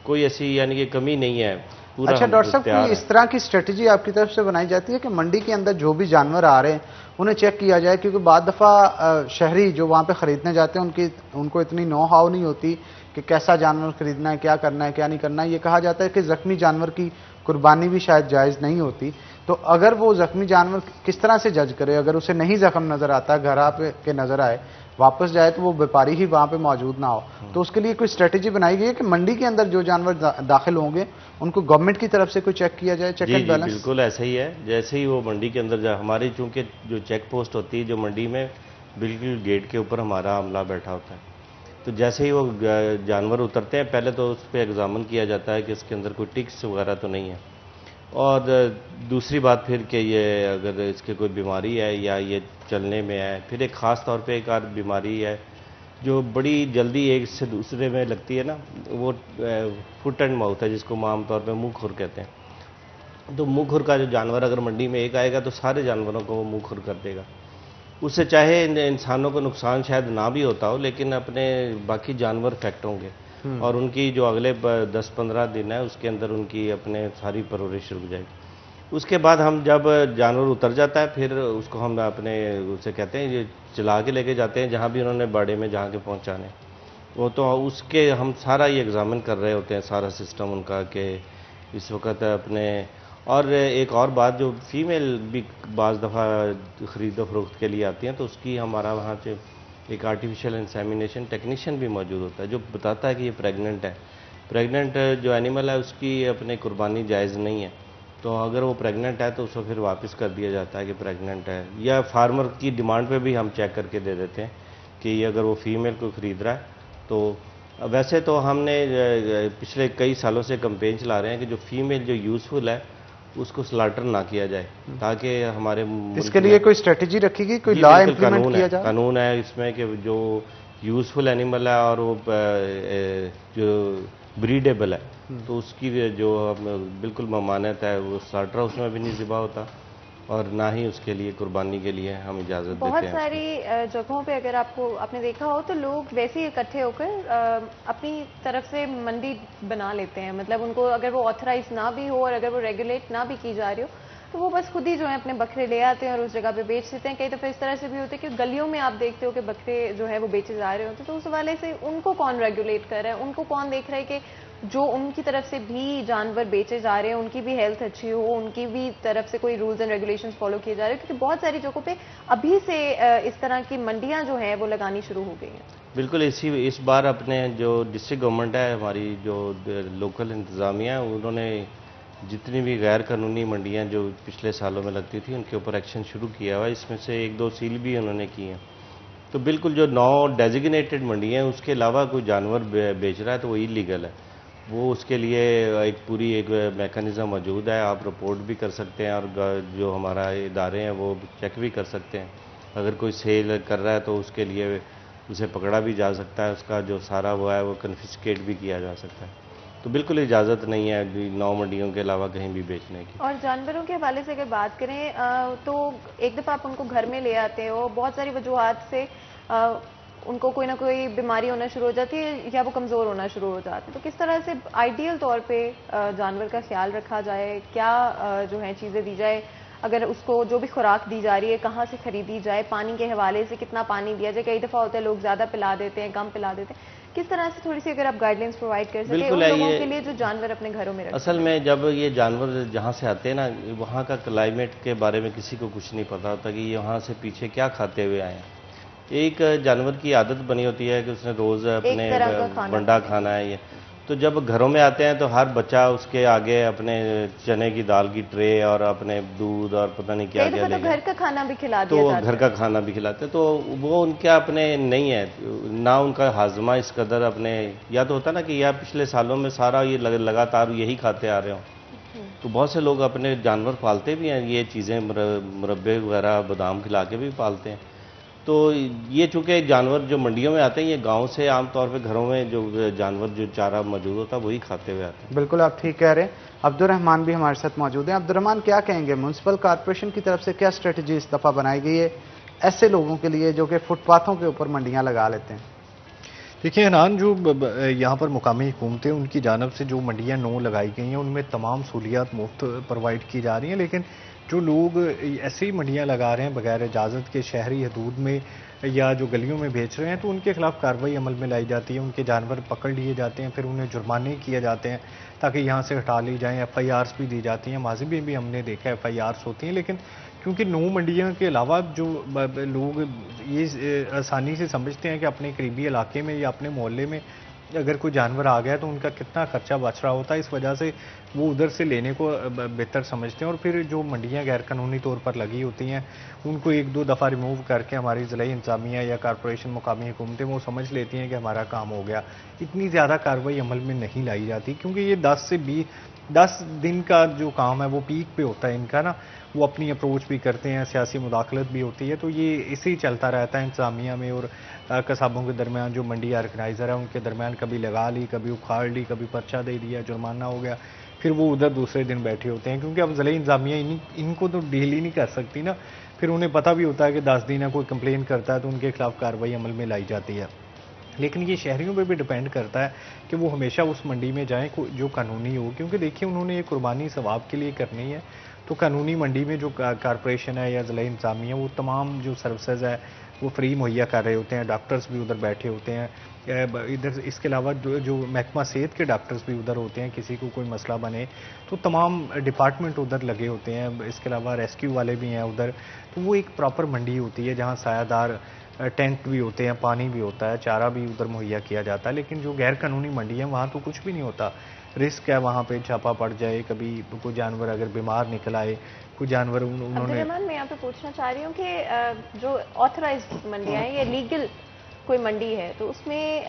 कोई ऐसी यानी कि कमी नहीं है। पूरा अच्छा डॉक्टर साहब, कोई इस तरह की स्ट्रेटजी आपकी तरफ से बनाई जाती है कि मंडी के अंदर जो भी जानवर आ रहे हैं उन्हें चेक किया जाए? क्योंकि बाद दफ़ा शहरी जो वहाँ पे ख़रीदने जाते हैं उनको इतनी नो हाउ नहीं होती कि कैसा जानवर खरीदना है, क्या करना है, क्या नहीं करना है। ये कहा जाता है कि ज़ख्मी जानवर की कुर्बानी भी शायद जायज़ नहीं होती। तो अगर वो ज़ख्मी जानवर किस तरह से जज करे? अगर उसे नहीं ज़ख्म नज़र आता, घर के नज़र आए, वापस जाए, तो वो व्यापारी ही वहाँ पे मौजूद ना हो, तो उसके लिए कोई स्ट्रेटजी बनाई गई है कि मंडी के अंदर जो जानवर दाखिल होंगे उनको गवर्नमेंट की तरफ से कोई चेक किया जाए, चेक एंड बैलेंस? बिल्कुल ऐसा ही है। जैसे ही वो मंडी के अंदर हमारी चूँकि जो चेक पोस्ट होती है जो मंडी में, बिल्कुल गेट के ऊपर हमारा अमला बैठा होता है। तो जैसे ही वो जानवर उतरते हैं, पहले तो उस पर एग्जामिन किया जाता है कि इसके अंदर कोई टिक्स वगैरह तो नहीं है। और दूसरी बात फिर कि ये अगर इसके कोई बीमारी है या ये चलने में है। फिर एक ख़ास तौर पे एक और बीमारी है जो बड़ी जल्दी एक से दूसरे में लगती है ना, वो फुट एंड माउथ है, जिसको हम आमतौर पे मुँह खुर कहते हैं। तो मुँह खुर का जो जानवर अगर मंडी में एक आएगा तो सारे जानवरों को वो मुँह खुर कर देगा। उससे चाहे इंसानों को नुकसान शायद ना भी होता हो, लेकिन अपने बाकी जानवर इफेक्ट होंगे और उनकी जो अगले 10-15 दिन है उसके अंदर उनकी अपने सारी परवरिश रुक जाएगी। उसके बाद हम जब जानवर उतर जाता है, फिर उसको हम अपने उसे कहते हैं ये चला के लेके जाते हैं जहाँ भी उन्होंने बाड़े में जहाँ के पहुँचाने, वो तो उसके हम सारा ये एग्जामिन कर रहे होते हैं, सारा सिस्टम उनका कि इस वक्त अपने। और एक और बात, जो फीमेल भी बाज़ दफ़ा ख़रीदो फरोख्त के लिए आती हैं, तो उसकी हमारा वहाँ से एक आर्टिफिशियल इंसेमिनेशन टेक्नीशियन भी मौजूद होता है जो बताता है कि ये प्रेग्नेंट है। प्रेग्नेंट जो एनिमल है उसकी अपने कुर्बानी जायज़ नहीं है, तो अगर वो प्रेग्नेंट है तो उसको फिर वापस कर दिया जाता है कि प्रेग्नेंट है। या फार्मर की डिमांड पे भी हम चेक करके दे देते हैं कि अगर वो फीमेल को ख़रीद रहा है तो। वैसे तो हमने पिछले कई सालों से कंपेन चला रहे हैं कि जो फीमेल जो यूज़फुल है उसको स्लाटर ना किया जाए, ताकि हमारे इसके लिए कोई स्ट्रेटजी रखी गई, कोई लॉ इम्प्लीमेंट किया जाए? कानून है इसमें कि जो यूज़फुल एनिमल है और वो जो ब्रीडेबल है, तो उसकी जो बिल्कुल ममानत है, वो स्लाटर उसमें भी नहीं ज़िबा होता और ना ही उसके लिए कुर्बानी के लिए हम इजाज़त देते हैं। बहुत सारी जगहों पे अगर आपने देखा हो तो लोग वैसे ही इकट्ठे होकर अपनी तरफ से मंडी बना लेते हैं। मतलब उनको अगर वो ऑथराइज ना भी हो और अगर वो रेगुलेट ना भी की जा रही हो तो वो बस खुद ही जो है अपने बकरे ले आते हैं और उस जगह पे बेच देते हैं। कई दफ़े इस तरह से भी होते हैं कि गलियों में आप देखते हो कि बकरे जो है वो बेचे जा रहे होते हैं। तो उस हवाले से उनको कौन रेगुलेट कर रहा है, उनको कौन देख रहा है कि जो उनकी तरफ से भी जानवर बेचे जा रहे हैं उनकी भी हेल्थ अच्छी हो, उनकी भी तरफ से कोई रूल्स एंड रेगुलेशंस फॉलो किए जा रहे हैं? क्योंकि बहुत सारी जगहों पे अभी से इस तरह की मंडियां जो हैं वो लगानी शुरू हो गई हैं। बिल्कुल इस बार अपने जो डिस्ट्रिक्ट गवर्नमेंट है, हमारी जो लोकल इंतज़ामिया है, उन्होंने जितनी भी गैर कानूनी मंडियाँ जो पिछले सालों में लगती थी उनके ऊपर एक्शन शुरू किया हुआ है। इसमें से 1-2 सील भी उन्होंने की हैं। तो बिल्कुल जो 9 डेजिग्नेटेड मंडी हैं उसके अलावा कोई जानवर बेच रहा है तो वो इलीगल है। वो उसके लिए एक मैकेनिज़्म मौजूद है, आप रिपोर्ट भी कर सकते हैं और जो हमारा इदारे हैं वो चेक भी कर सकते हैं। अगर कोई सेल कर रहा है तो उसके लिए उसे पकड़ा भी जा सकता है, उसका जो सारा वो है वो कन्फिस्केट भी किया जा सकता है। तो बिल्कुल इजाज़त नहीं है 9 मंडियों के अलावा कहीं भी बेचने की। और जानवरों के हवाले से अगर बात करें तो एक दफ़ा आप उनको घर में ले आते हो, बहुत सारी वजूहात से उनको कोई ना कोई बीमारी होना शुरू हो जाती है या वो कमज़ोर होना शुरू हो जाते हैं, तो किस तरह से आइडियल तौर पे जानवर का ख्याल रखा जाए, क्या जो है चीज़ें दी जाए, अगर उसको जो भी खुराक दी जा रही है कहाँ से खरीदी जाए, पानी के हवाले से कितना पानी दिया जाए, कई दफ़ा होता है लोग ज़्यादा पिला देते हैं, कम पिला देते हैं, किस तरह से थोड़ी सी अगर आप गाइडलाइंस प्रोवाइड कर सकें उन लोगों के लिए जो जानवर अपने घरों में रखते हैं। असल में जब ये जानवर जहाँ से आते हैं ना, वहाँ का क्लाइमेट के बारे में किसी को कुछ नहीं पता होता कि यहाँ से पीछे क्या खाते हुए आए हैं। एक जानवर की आदत बनी होती है कि उसने रोज़ अपने बंडा खाना है ये, तो जब घरों में आते हैं तो हर बच्चा उसके आगे अपने चने की दाल की ट्रे और अपने दूध और पता नहीं क्या क्या लेके, घर का खाना भी खिला दिया जाता है। घर का खाना भी खिलाते हैं, तो वो उनके अपने नहीं है ना, उनका हाजमा इस कदर अपने, या तो होता ना कि या पिछले सालों में सारा ये लगातार यही खाते आ रहे हो। तो बहुत से लोग अपने जानवर पालते भी हैं, ये चीज़ें मुरब्बे वगैरह बादाम खिला के भी पालते हैं। तो ये चूँकि जानवर जो मंडियों में आते हैं, ये गांव से आमतौर पे घरों में जो जानवर जो चारा मौजूद होता है वही खाते हुए आते हैं। बिल्कुल आप ठीक कह रहे हैं। अब्दुर्रहमान भी हमारे साथ मौजूद हैं। अब्दुर्रहमान, क्या कहेंगे, म्युनिसिपल कॉर्पोरेशन की तरफ से क्या स्ट्रेटजी इस दफ़ा बनाई गई है ऐसे लोगों के लिए जो कि फुटपाथों के ऊपर मंडियाँ लगा लेते हैं? देखिए हनान, जो यहाँ पर मुकामी हुकूमतें उनकी जानब से जो मंडियाँ 9 लगाई गई हैं उनमें तमाम सहूलियात मुफ्त प्रोवाइड की जा रही हैं, लेकिन जो लोग ऐसी ही मंडियाँ लगा रहे हैं बगैर इजाज़त के शहरी हदूद में या जो गलियों में बेच रहे हैं, तो उनके खिलाफ कार्रवाई अमल में लाई जाती है, उनके जानवर पकड़ लिए जाते हैं, फिर उन्हें जुर्माने किए जाते हैं ताकि यहाँ से हटा ली जाएँ। FIRs भी दी जाती हैं, माजी में भी हमने देखा FIRs होती हैं, लेकिन क्योंकि 9 मंडियों के अलावा जो लोग ये आसानी से समझते हैं कि अपने करीबी इलाके में या अपने मोहल्ले में अगर कोई जानवर आ गया तो उनका कितना खर्चा बच रहा होता है, इस वजह से वो उधर से लेने को बेहतर समझते हैं। और फिर जो मंडियां गैर कानूनी तौर पर लगी होती हैं उनको 1-2 दफ़ा रिमूव करके हमारी ज़िला इंतज़ामिया या कॉर्पोरेशन मुकामी हुकूमतें वो समझ लेती हैं कि हमारा काम हो गया। इतनी ज़्यादा कार्रवाई अमल में नहीं लाई जाती, क्योंकि ये 10 दिन का जो काम है वो पीक पे होता है इनका ना, वो अपनी अप्रोच भी करते हैं, सियासी मुदाखलत भी होती है, तो ये इसे ही चलता रहता है इंतज़ामिया में और कसाबों के दरमियान, जो मंडी ऑर्गेनाइज़र है उनके दरमियान, कभी लगा ली, कभी उखाड़ ली, कभी पर्चा दे दिया, जुर्माना हो गया, फिर वो उधर दूसरे दिन बैठे होते हैं, क्योंकि अब ज़िला इंतज़ामिया इनको तो डील ही नहीं कर सकती ना, फिर उन्हें पता भी होता है कि 10 दिन है, कोई कंप्लेन करता है तो उनके खिलाफ कार्रवाई अमल में लाई जाती है। लेकिन ये शहरियों पे भी डिपेंड करता है कि वो हमेशा उस मंडी में जाएं जो कानूनी हो, क्योंकि देखिए उन्होंने ये कुर्बानी सवाब के लिए करनी है, तो कानूनी मंडी में जो कॉर्पोरेशन है या ज़िला इंतज़ामिया वो तमाम जो सर्विसेज है वो फ्री मुहैया कर रहे होते हैं, डॉक्टर्स भी उधर बैठे होते हैं, इधर इसके अलावा जो महकमा सेहत के डॉक्टर्स भी उधर होते हैं, किसी को कोई मसला बने तो तमाम डिपार्टमेंट उधर लगे होते हैं, इसके अलावा रेस्क्यू वाले भी हैं उधर, तो वो एक प्रॉपर मंडी होती है जहाँ सायादार टेंट भी होते हैं, पानी भी होता है, चारा भी उधर मुहैया किया जाता है। लेकिन जो गैर कानूनी मंडी है वहाँ तो कुछ भी नहीं होता, रिस्क है वहाँ पे छापा पड़ जाए, कभी कोई जानवर अगर बीमार निकल आए, कोई जानवर उन्होंने। मैं यहाँ पे पूछना चाह रही हूँ कि जो ऑथराइज्ड मंडियाँ हैं, ये लीगल कोई मंडी है तो उसमें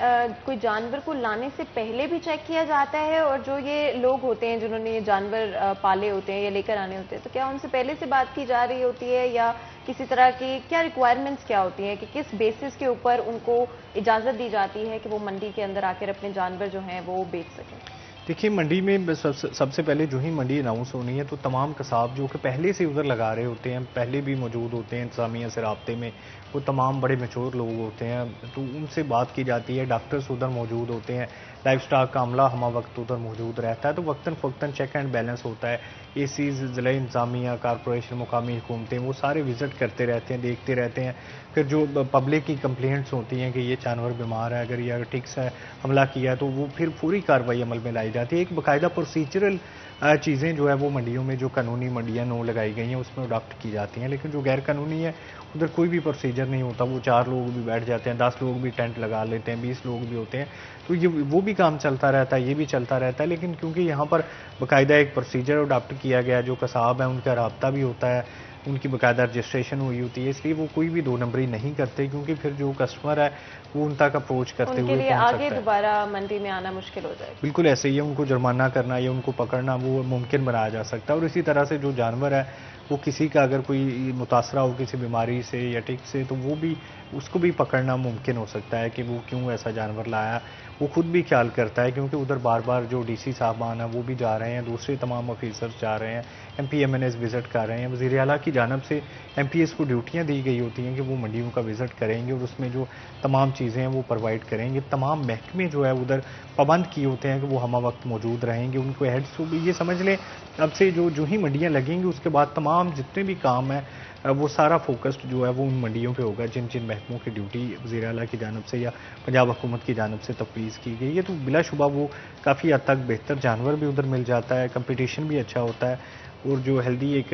कोई जानवर को लाने से पहले भी चेक किया जाता है, और जो ये लोग होते हैं जिन्होंने ये जानवर पाले होते हैं या लेकर आने होते हैं, तो क्या उनसे पहले से बात की जा रही होती है या किसी तरह की क्या रिक्वायरमेंट्स क्या होती हैं कि किस बेसिस के ऊपर उनको इजाज़त दी जाती है कि वो मंडी के अंदर आकर अपने जानवर जो हैं वो बेच सकें? देखिए मंडी में सबसे पहले जो ही मंडी अनाउंस होनी है तो तमाम कसाब जो कि पहले से उधर लगा रहे होते हैं, पहले भी मौजूद होते हैं इंतज़ामिया से राब्ते में, वो तमाम बड़े मैच्योर लोग होते हैं, तो उनसे बात की जाती है, डॉक्टर्स उधर मौजूद होते हैं, लाइफ स्टॉक का अमला हमा वक्त उधर मौजूद रहता है, तो वक्तन फ़क्तन चेक एंड बैलेंस होता है। एसीज़, ज़िला इंतज़ामिया, कॉर्पोरेशन, मुकामी हुकूमतें वो सारे विज़िट करते रहते हैं, देखते रहते हैं। फिर जो पब्लिक की कंप्लेंट्स होती हैं कि ये जानवर बीमार है, अगर ये टिक्स है हमला किया तो वो फिर पूरी कार्रवाई अमल में लाई जाती है। एक बाकायदा प्रोसीजरल चीज़ें जो है वो मंडियों में जो कानूनी मंडियाँ 9 लगाई गई हैं उसमें अडॉप्ट की जाती हैं, लेकिन जो गैर कानूनी है उधर कोई भी प्रोसीजर नहीं होता, वो 4 लोग भी बैठ जाते हैं, 10 लोग भी टेंट लगा लेते हैं, 20 लोग भी होते हैं, तो ये वो भी काम चलता रहता है, ये भी चलता रहता है। लेकिन क्योंकि यहाँ पर बाकायदा एक प्रोसीजर अडॉप्ट किया गया, जो कसाब है उनका राब्ता भी होता है, उनकी बाकायदा रजिस्ट्रेशन हुई होती है, इसलिए वो कोई भी 2 नंबरी नहीं करते, क्योंकि फिर जो कस्टमर है वो उन तक अप्रोच करते हुए उनके लिए आगे दोबारा मंडी में आना मुश्किल हो जाएगा। बिल्कुल ऐसे ही है, उनको जुर्माना करना या उनको पकड़ना वो मुमकिन बनाया जा सकता है। और इसी तरह से जो जानवर है वो किसी का अगर कोई मुतासरा हो किसी बीमारी से या टिक से, तो वो भी उसको भी पकड़ना मुमकिन हो सकता है कि वो क्यों ऐसा जानवर लाया, वो खुद भी ख्याल करता है, क्योंकि उधर बार बार जो डीसी साहबान हैं वो भी जा रहे हैं, दूसरे तमाम ऑफिसर्स जा रहे हैं, MPMNS विज़िट कर रहे हैं। वज़ीर आला की जानिब से MPS को ड्यूटियाँ दी गई होती हैं कि वो मंडियों का विज़िट करेंगे और उसमें जो तमाम चीज़ें हैं वो प्रोवाइड करेंगे। तमाम महकमे जो है उधर पाबंद किए होते हैं कि वो हमा वक्त मौजूद रहेंगे। उनको हेड्स को भी ये समझ लें, अब से जो ही मंडियाँ लगेंगी उसके बाद तमाम जितने भी काम है वो सारा फोकस्ड जो है वो उन मंडियों पे होगा जिन जिन महकमों की ड्यूटी वज़ीर आला की जानिब से या पंजाब हुकूमत की जानिब से तफवीज़ की गई है। तो बिलाशुबा वो काफ़ी हद तक बेहतर जानवर भी उधर मिल जाता है, कंपटीशन भी अच्छा होता है, और जो हेल्दी एक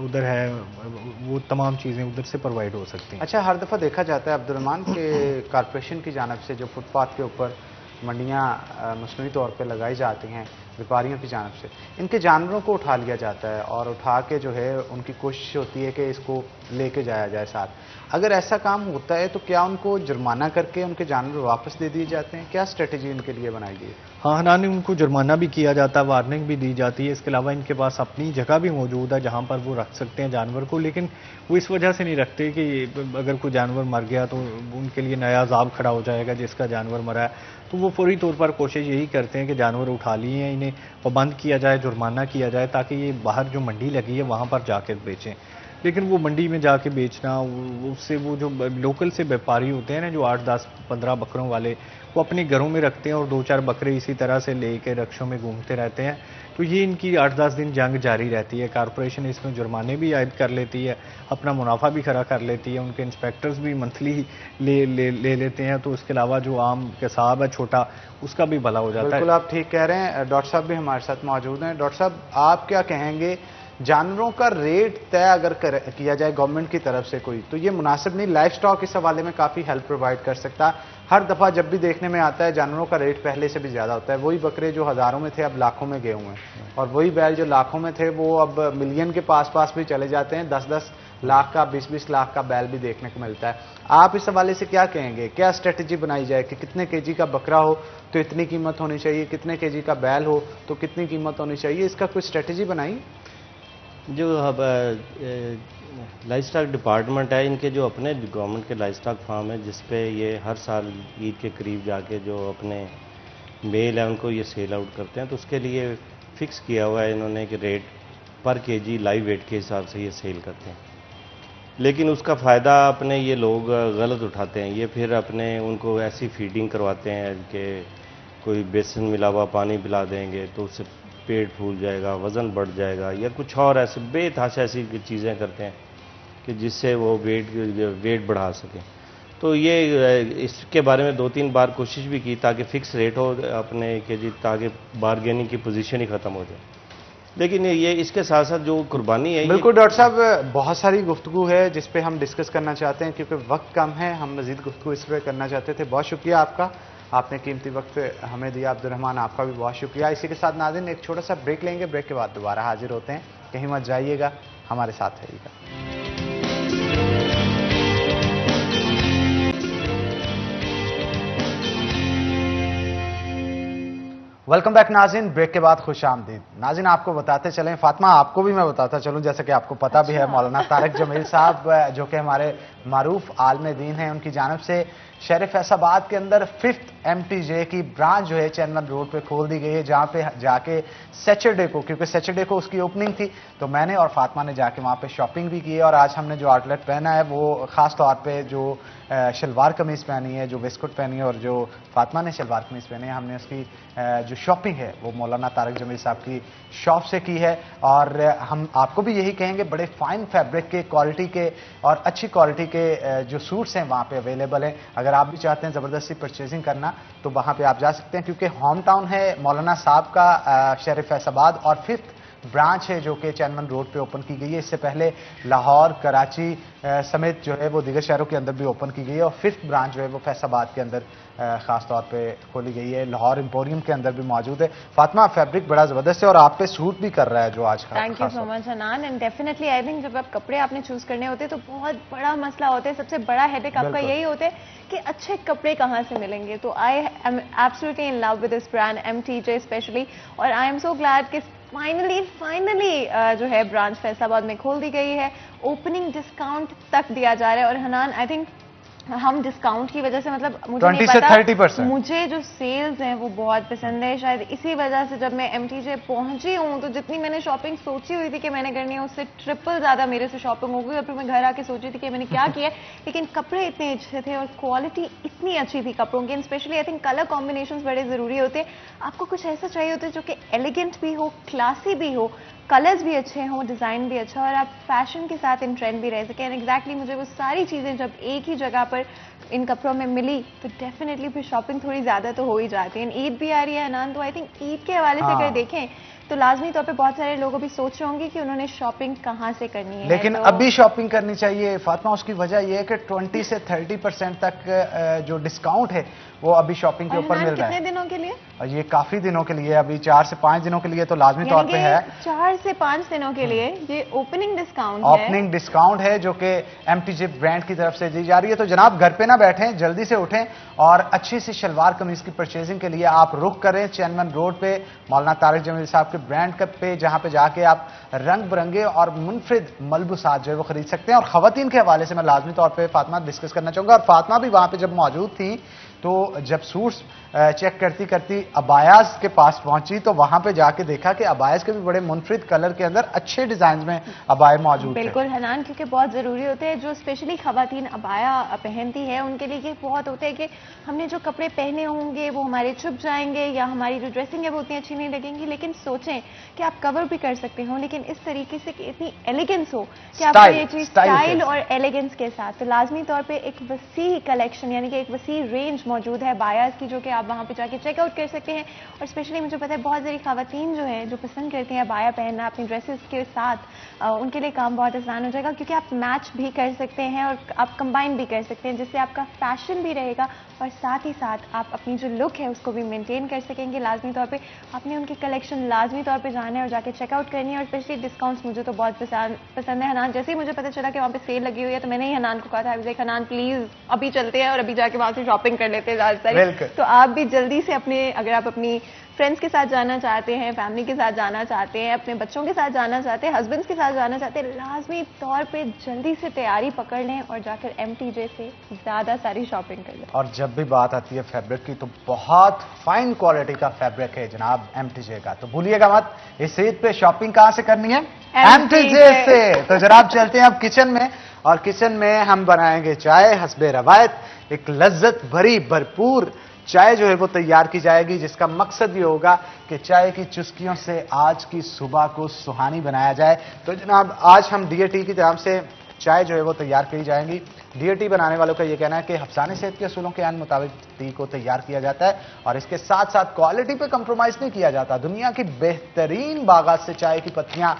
उधर है वो तमाम चीज़ें उधर से प्रोवाइड हो सकती हैं। अच्छा, हर दफ़ा देखा जाता है अब्दुर्रहमान के कॉरपोरेशन की जानिब से जो फुटपाथ के ऊपर मंडियाँ मसनूई तौर पर लगाई जाती हैं व्यापारियों की जानिब से, इनके जानवरों को उठा लिया जाता है और उठा के जो है उनकी कोशिश होती है कि इसको लेके जाया जाए साथ। अगर ऐसा काम होता है तो क्या उनको जुर्माना करके उनके जानवर वापस दे दिए जाते हैं? क्या स्ट्रेटजी इनके लिए बनाई गई है? हाँ, हनानी उनको जुर्माना भी किया जाता है, वार्निंग भी दी जाती है। इसके अलावा इनके पास अपनी जगह भी मौजूद है जहाँ पर वो रख सकते हैं जानवर को, लेकिन वो इस वजह से नहीं रखते कि अगर कोई जानवर मर गया तो उनके लिए नया अजाब खड़ा हो जाएगा जिसका जानवर मरा है। तो वो फौरी तौर पर कोशिश यही करते हैं कि जानवर उठा लिए हैं, इन्हें पाबंद किया जाए, जुर्माना किया जाए, ताकि ये बाहर जो मंडी लगी है वहाँ पर जाकर बेचें। लेकिन वो मंडी में जाके बेचना, उससे वो जो लोकल से व्यापारी होते हैं ना, जो 8, 10, 15 बकरों वाले, वो अपने घरों में रखते हैं और 2-4 बकरे इसी तरह से लेके रक्षों में घूमते रहते हैं। तो ये इनकी 8-10 दिन जंग जारी रहती है। कॉरपोरेशन इसमें जुर्माने भी आयद कर लेती है, अपना मुनाफा भी खड़ा कर लेती है, उनके इंस्पेक्टर्स भी मंथली ले लेते हैं। तो इसके अलावा जो आम किसाब है छोटा, उसका भी भला हो जाता है। बिल्कुल आप ठीक कह रहे हैं। डॉक्टर साहब भी हमारे साथ मौजूद हैं। डॉक्टर साहब, आप क्या कहेंगे, जानवरों का रेट तय अगर किया जाए गवर्नमेंट की तरफ से कोई, तो ये मुनासिब नहीं? लाइफ स्टॉक इस हवाले में काफ़ी हेल्प प्रोवाइड कर सकता है। हर दफ़ा जब भी देखने में आता है जानवरों का रेट पहले से भी ज़्यादा होता है। वही बकरे जो हज़ारों में थे अब लाखों में गए हुए हैं, और वही बैल जो लाखों में थे वो अब मिलियन के पास भी चले जाते हैं। 10-10 लाख का, 20-20 लाख का बैल भी देखने को मिलता है। आप इस हवाले से क्या कहेंगे? क्या स्ट्रेटजी बनाई जाए कि कितने केजी का बकरा हो तो इतनी कीमत होनी चाहिए, कितने केजी का बैल हो तो कितनी कीमत होनी चाहिए? इसका कोई स्ट्रेटजी बनाई? जो अब लाइफ स्टॉक डिपार्टमेंट है, इनके जो अपने गवर्नमेंट के लाइफ स्टॉक फार्म है, जिस पे ये हर साल ईद के करीब जाके जो अपने मेल है उनको ये सेल आउट करते हैं, तो उसके लिए फिक्स किया हुआ है इन्होंने कि रेट पर केजी लाइव वेट के हिसाब से ये सेल करते हैं। लेकिन उसका फ़ायदा अपने ये लोग गलत उठाते हैं। ये फिर अपने उनको ऐसी फीडिंग करवाते हैं कि कोई बेसन मिला हुआ पानी पिला देंगे तो उससे पेट फूल जाएगा, वज़न बढ़ जाएगा, या कुछ और ऐसे बेतहाशा ऐसी चीज़ें करते हैं कि जिससे वो वेट बढ़ा सकें। तो ये इसके बारे में 2-3 बार कोशिश भी की ताकि फ़िक्स रेट हो अपने केजी, ताकि बारगेनिंग की पोजीशन ही ख़त्म हो जाए। लेकिन ये इसके साथ साथ जो कुर्बानी है, बिल्कुल डॉक्टर साहब, बहुत सारी गुफ्तगू है जिस पे हम डिस्कस करना चाहते हैं, क्योंकि वक्त कम है। हम मज़ीद गुफ्तगू इस पर करना चाहते थे। बहुत शुक्रिया आपका, आपने कीमती वक्त हमें दिया। अब्दुर्रहमान, आपका भी बहुत शुक्रिया। इसी के साथ नाज़रीन एक छोटा सा ब्रेक लेंगे, ब्रेक के बाद दोबारा हाजिर होते हैं। कहीं मत जाइएगा, हमारे साथ रहिएगा। वेलकम बैक नाज़रीन, ब्रेक के बाद खुश आमदीद। नाज़रीन, आपको बताते चलें, फातिमा आपको भी मैं बताता चलूं, जैसे कि आपको पता भी है, मौलाना तारिक जमील साहब जो कि हमारे मारूफ आलिम दीन हैं, उनकी जानिब से शहर फैसलाबाद के अंदर 5th MTJ की ब्रांच जो है चैनमन रोड पे खोल दी गई है, जहाँ पे जाके सैटरडे को, क्योंकि सैटरडे को उसकी ओपनिंग थी, तो मैंने और फातिमा ने जाके वहाँ पे शॉपिंग भी की है। और आज हमने जो आउटलेट पहना है वो ख़ास तौर पे जो शलवार कमीज़ पहनी है, जो वेस्टकोट पहनी है, और जो फातिमा ने शलवार कमीज़ पहनी है, हमने उसकी जो शॉपिंग है वो मौलाना तारिक जमील साहब की शॉप से की है। और हम आपको भी यही कहेंगे, बड़े फाइन फैब्रिक के, क्वालिटी के और अच्छी क्वालिटी के जो सूट्स हैं वहाँ पे अवेलेबल हैं। अगर आप भी चाहते हैं ज़बरदस्ती परचेजिंग करना तो वहाँ पे आप जा सकते हैं, क्योंकि होम टाउन है मौलाना साहब का शहर फैसलाबाद, और 5th ब्रांच है जो कि चैनमन रोड पे ओपन की गई है। इससे पहले लाहौर, कराची समेत जो है वो दीगर शहरों के अंदर भी ओपन की गई है, और 5th ब्रांच जो है वो फैसलाबाद के अंदर ख़ास तौर पे खोली गई है। लाहौर एम्पोरियम के अंदर भी मौजूद है। फातिमा, फैब्रिक बड़ा ज़बरदस्त है और आप पे सूट भी कर रहा है जो आज का। Thank you so much Hanan. And definitely I think जब आप कपड़े आपने चूज़ करने होते हैं तो बहुत बड़ा मसला होता है, सबसे बड़ा हेडेक आपका यही होता है कि अच्छे कपड़े कहाँ से मिलेंगे। तो I am absolutely in love with this brand MTJ specially, और आई एम सो ग्लैड कि फाइनली जो है ब्रांच फैसलाबाद में खोल दी गई है। ओपनिंग डिस्काउंट तक दिया जा रहा है, और हनान आई थिंक हम डिस्काउंट की वजह से, मतलब मुझे 20 नहीं से पता, 30%। मुझे जो सेल्स हैं वो बहुत पसंद है। शायद इसी वजह से जब मैं MTJ पहुंची हूँ तो जितनी मैंने शॉपिंग सोची हुई थी कि मैंने करनी है उससे ट्रिपल ज्यादा मेरे से शॉपिंग हो गई। और फिर मैं घर आके सोची थी कि मैंने क्या किया, लेकिन कपड़े इतने अच्छे थे और क्वालिटी इतनी अच्छी थी कपड़ों की। Specially I think colour combination बड़े जरूरी होते हैं। आपको कुछ ऐसा चाहिए होता है जो कि एलिगेंट भी हो, क्लासी भी हो, कलर्स भी अच्छे हों, डिज़ाइन भी अच्छा, और आप फैशन के साथ इन ट्रेंड भी रह सकें। एंड एग्जैक्टली मुझे वो सारी चीज़ें जब एक ही जगह पर इन कपड़ों में मिली तो डेफिनेटली फिर शॉपिंग थोड़ी ज़्यादा तो हो ही जाती है। ईद भी आ रही है अनान, तो आई थिंक ईद के हवाले से अगर देखें तो लाजमी तौर पे बहुत सारे लोग अभी सोच रहे होंगे कि उन्होंने शॉपिंग कहाँ से करनी है। लेकिन तो अभी शॉपिंग करनी चाहिए फातिमा। उसकी वजह यह है कि 20 से 30% तक जो डिस्काउंट है वो अभी शॉपिंग के ऊपर मिल रहा है। कितने दिनों के लिए? और ये काफी दिनों के लिए, अभी 4 से 5 दिनों के लिए तो लाजमी तौर पे है। 4 से 5 दिनों के लिए ये ओपनिंग डिस्काउंट है। ओपनिंग डिस्काउंट है जो कि MTJ ब्रांड की तरफ से दी जा रही है। तो जनाब घर पे ना बैठें, जल्दी से उठें और अच्छी सी शलवार कमीज की परचेजिंग के लिए आप रुख करें चैनवन रोड पे मौलाना तारिक जमील साहब के ब्रांड पे, जहां पे जाके आप रंग बिरंगे और मुनफरिद मलबूसात जो है वो खरीद सकते हैं। और खवातीन के हवाले से मैं लाजमी तौर पे फातिमा डिस्कस करना चाहूंगा। और फातिमा भी वहां पे जब मौजूद थी तो जब सूट्स चेक करती करती अबायाज के पास पहुंची तो वहां पे जाके देखा कि अबायाज के भी बड़े मुनफरिद कलर के अंदर अच्छे डिजाइन में अबाया मौजूद थे। बिल्कुल हनान, क्योंकि बहुत जरूरी होते हैं जो स्पेशली खवातीन अबाया पहनती है उनके लिए ये बहुत होता है कि हमने जो कपड़े पहने होंगे वो हमारे छुप जाएंगे या हमारी जो ड्रेसिंग है वो उतनी अच्छी नहीं लगेंगी। लेकिन सोचें कि आप कवर भी कर सकते हो लेकिन इस तरीके से कि इतनी एलिगेंस हो कि आपको ये चीज स्टाइल और एलिगेंस के साथ। तो लाजमी तौर पर एक वसी कलेक्शन यानी कि एक वसी रेंज मौजूद है बायाज की, जो कि आप वहां पे जाके चेकआउट कर सकते हैं। और स्पेशली मुझे पता है बहुत सारी खवातीन जो है जो पसंद करती हैं बाया पहनना अपनी ड्रेसेस के साथ, उनके लिए काम बहुत आसान हो जाएगा क्योंकि आप मैच भी कर सकते हैं और आप कंबाइन भी कर सकते हैं, जिससे आपका फैशन भी रहेगा और साथ ही साथ आप अपनी जो लुक है उसको भी मेंटेन कर सकेंगे। लाजमी तौर पे आपने उनकी कलेक्शन लाजमी तौर पे जाना है और जाके चेकआउट करनी है। और स्पेशली डिस्काउंट्स मुझे तो बहुत पसंद है हनान। जैसे ही मुझे पता चला कि वहाँ पे सेल लगी हुई है तो मैंने ही हनान को कहा था हनान प्लीज अभी चलते हैं और अभी जाके वहाँ से शॉपिंग कर लेते हैं ज़्यादा सारी। तो आप भी जल्दी से अपने, अगर आप अपनी फ्रेंड्स के साथ जाना चाहते हैं, फैमिली के साथ जाना चाहते हैं, अपने बच्चों के साथ जाना चाहते हैं, हस्बैंड्स के साथ जाना चाहते हैं, लाजमी तौर पे जल्दी से तैयारी पकड़ लें और जाकर MTJ से ज़्यादा सारी शॉपिंग कर लें। और जब भी बात आती है फैब्रिक की तो बहुत फाइन क्वालिटी का फैब्रिक है जनाब MTJ का, तो भूलिएगा मत। इस ईद पे शॉपिंग कहाँ से करनी है? MTJ से। तो जनाब चलते हैं अब किचन में, और किचन में हम बनाएंगे चाय हस्बे रवायत। एक लज्जत भरी भरपूर चाय जो है वो तैयार की जाएगी, जिसका मकसद ये होगा कि चाय की चुस्कियों से आज की सुबह को सुहानी बनाया जाए। तो जनाब आज हम DAT की तरफ से चाय जो है वो तैयार की जाएंगी। DAT बनाने वालों का ये कहना है कि हफ्साने सेहत के असूलों के अन मुताबिक टी को तैयार किया जाता है और इसके साथ साथ क्वालिटी पे कंप्रोमाइज नहीं किया जाता। दुनिया की बेहतरीन बागात से चाय की पत्तियां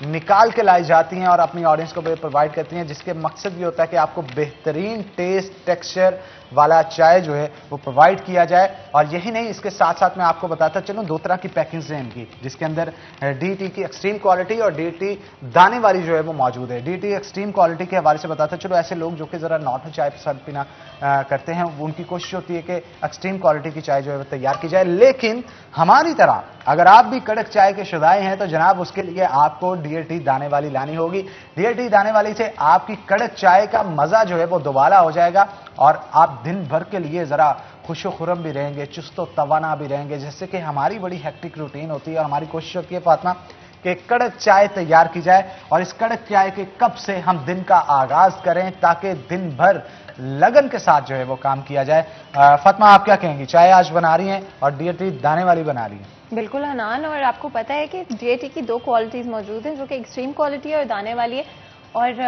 निकाल के लाई जाती हैं और अपनी ऑडियंस को प्रोवाइड करती हैं, जिसके मकसद ये होता है कि आपको बेहतरीन टेस्ट टेक्सचर वाला चाय जो है वो प्रोवाइड किया जाए। और यही नहीं, इसके साथ साथ मैं आपको बताता चलूं 2 तरह की पैकिंग है इनकी, जिसके अंदर DAT की एक्सट्रीम क्वालिटी और DAT दाने वाली जो है वो मौजूद है। DAT एक्सट्रीम क्वालिटी के हवाले से बताता चलो, ऐसे लोग जो कि जरा नॉर्मल चाय पसंद पीना करते हैं उनकी कोशिश होती है कि एक्सट्रीम क्वालिटी की चाय जो है वो तैयार की जाए। लेकिन हमारी तरह अगर आप भी कड़क चाय के शुदाई हैं तो जनाब उसके लिए आपको DAT दाने वाली लानी होगी। DAT दाने वाली से आपकी कड़क चाय का मजा जो है वो दोबारा हो जाएगा और आप दिन भर के लिए जरा खुशो खुरम भी रहेंगे, चुस्तो तवाना भी रहेंगे। जैसे कि हमारी बड़ी हेक्टिक रूटीन होती है और हमारी कोशिश होती है फातिमा कि कड़क चाय तैयार की जाए और इस कड़क चाय के कप से हम दिन का आगाज करें ताकि दिन भर लगन के साथ जो है वो काम किया जाए। फातिमा आप क्या कहेंगी? चाय आज बना रही हैं और DAT दाने वाली बना रही हैं। बिल्कुल हनान, और आपको पता है कि DAT की 2 क्वालिटीज मौजूद हैं जो कि एक्सट्रीम क्वालिटी है और दाने वाली है, और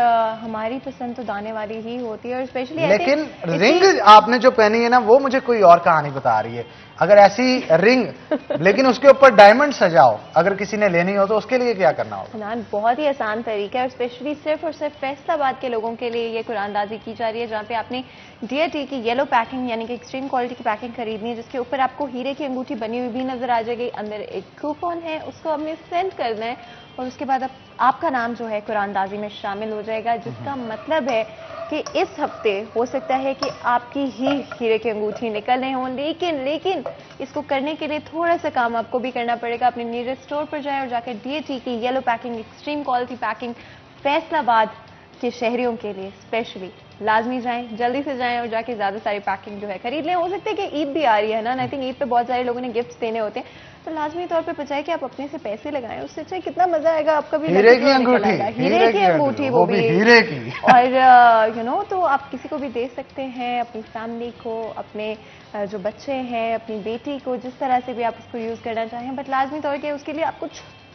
हमारी पसंद तो दाने वाली ही होती है। और स्पेशली लेकिन रिंग आपने जो पहनी है ना वो मुझे कोई और कहानी बता रही है। अगर ऐसी रिंग लेकिन उसके ऊपर डायमंड सजाओ, अगर किसी ने लेनी हो तो उसके लिए क्या करना होगा? हनान बहुत ही आसान तरीका है और स्पेशली सिर्फ और सिर्फ फैसलाबाद के लोगों के लिए ये कुरानदाजी की जा रही है, जहाँ पे आपने DAT की येलो पैकिंग यानी कि एक्सट्रीम क्वालिटी की पैकिंग खरीदनी है, जिसके ऊपर आपको हीरे की अंगूठी बनी हुई भी नजर आ जाएगी। अंदर एक कूपन है, उसको आपने सेंड करना है और उसके बाद आपका नाम जो है कुरानदाजी में शामिल हो जाएगा, जिसका मतलब है कि इस हफ्ते हो सकता है कि आपकी ही हीरे की अंगूठी निकलने हों। लेकिन इसको करने के लिए थोड़ा सा काम आपको भी करना पड़ेगा। अपने नियरेस्ट स्टोर पर जाएं और जाकर DAT की yellow packing extreme quality packing Faisalabad कि शहरियों के लिए स्पेशली लाजमी जाएं, जल्दी से जाएं और जाके ज़्यादा सारी पैकिंग जो है खरीद लें। हो सकता है कि ईद भी आ रही है ना, आई थिंक ईद पे बहुत सारे लोगों ने गिफ्ट्स देने होते हैं, तो लाजमी तौर पे बचाए कि आप अपने से पैसे लगाएं, उससे अच्छा कितना मजा आएगा आपका भी। हीरे की अंगूठी, हीरे की अंगूठी, वो भी हीरे की। और तो आप किसी को भी दे सकते हैं, अपनी फैमिली को, अपने जो बच्चे हैं, अपनी बेटी को, जिस तरह से भी आप उसको यूज करना चाहें, बट लाजमी तौर पे उसके लिए आपको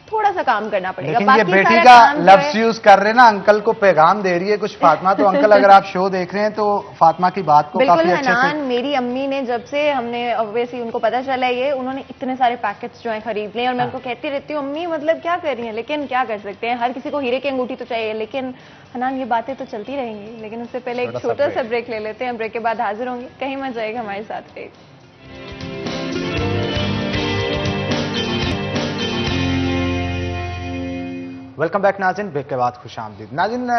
थोड़ा सा काम करना पड़ेगा। लेकिन ये बेटी का लफ्ज यूज कर रहे हैं ना, अंकल को पैगाम दे रही है कुछ फातिमा। तो अंकल अगर आप शो देख रहे हैं तो फातिमा की बात को बिल्कुल काफी अच्छे से। मेरी अम्मी ने जब से हमने ऑब्वियसली उनको पता चला ये, उन्होंने इतने सारे पैकेट्स जो है खरीद लिए और मैं उनको कहती रहती हूँ अम्मी मतलब क्या कर रही हैं, लेकिन क्या कर सकते हैं, हर किसी को हीरे की अंगूठी तो चाहिए। लेकिन हनान ये बातें तो चलती रहेंगी, लेकिन उससे पहले एक छोटा सा ब्रेक ले लेते हैं। ब्रेक के बाद हाजिर होंगे, कहीं मत जाएगा हमारे साथ। वेलकम बैक नाज़रीन, ब्रेक के बाद खुश आमदीद। नाज़रीन,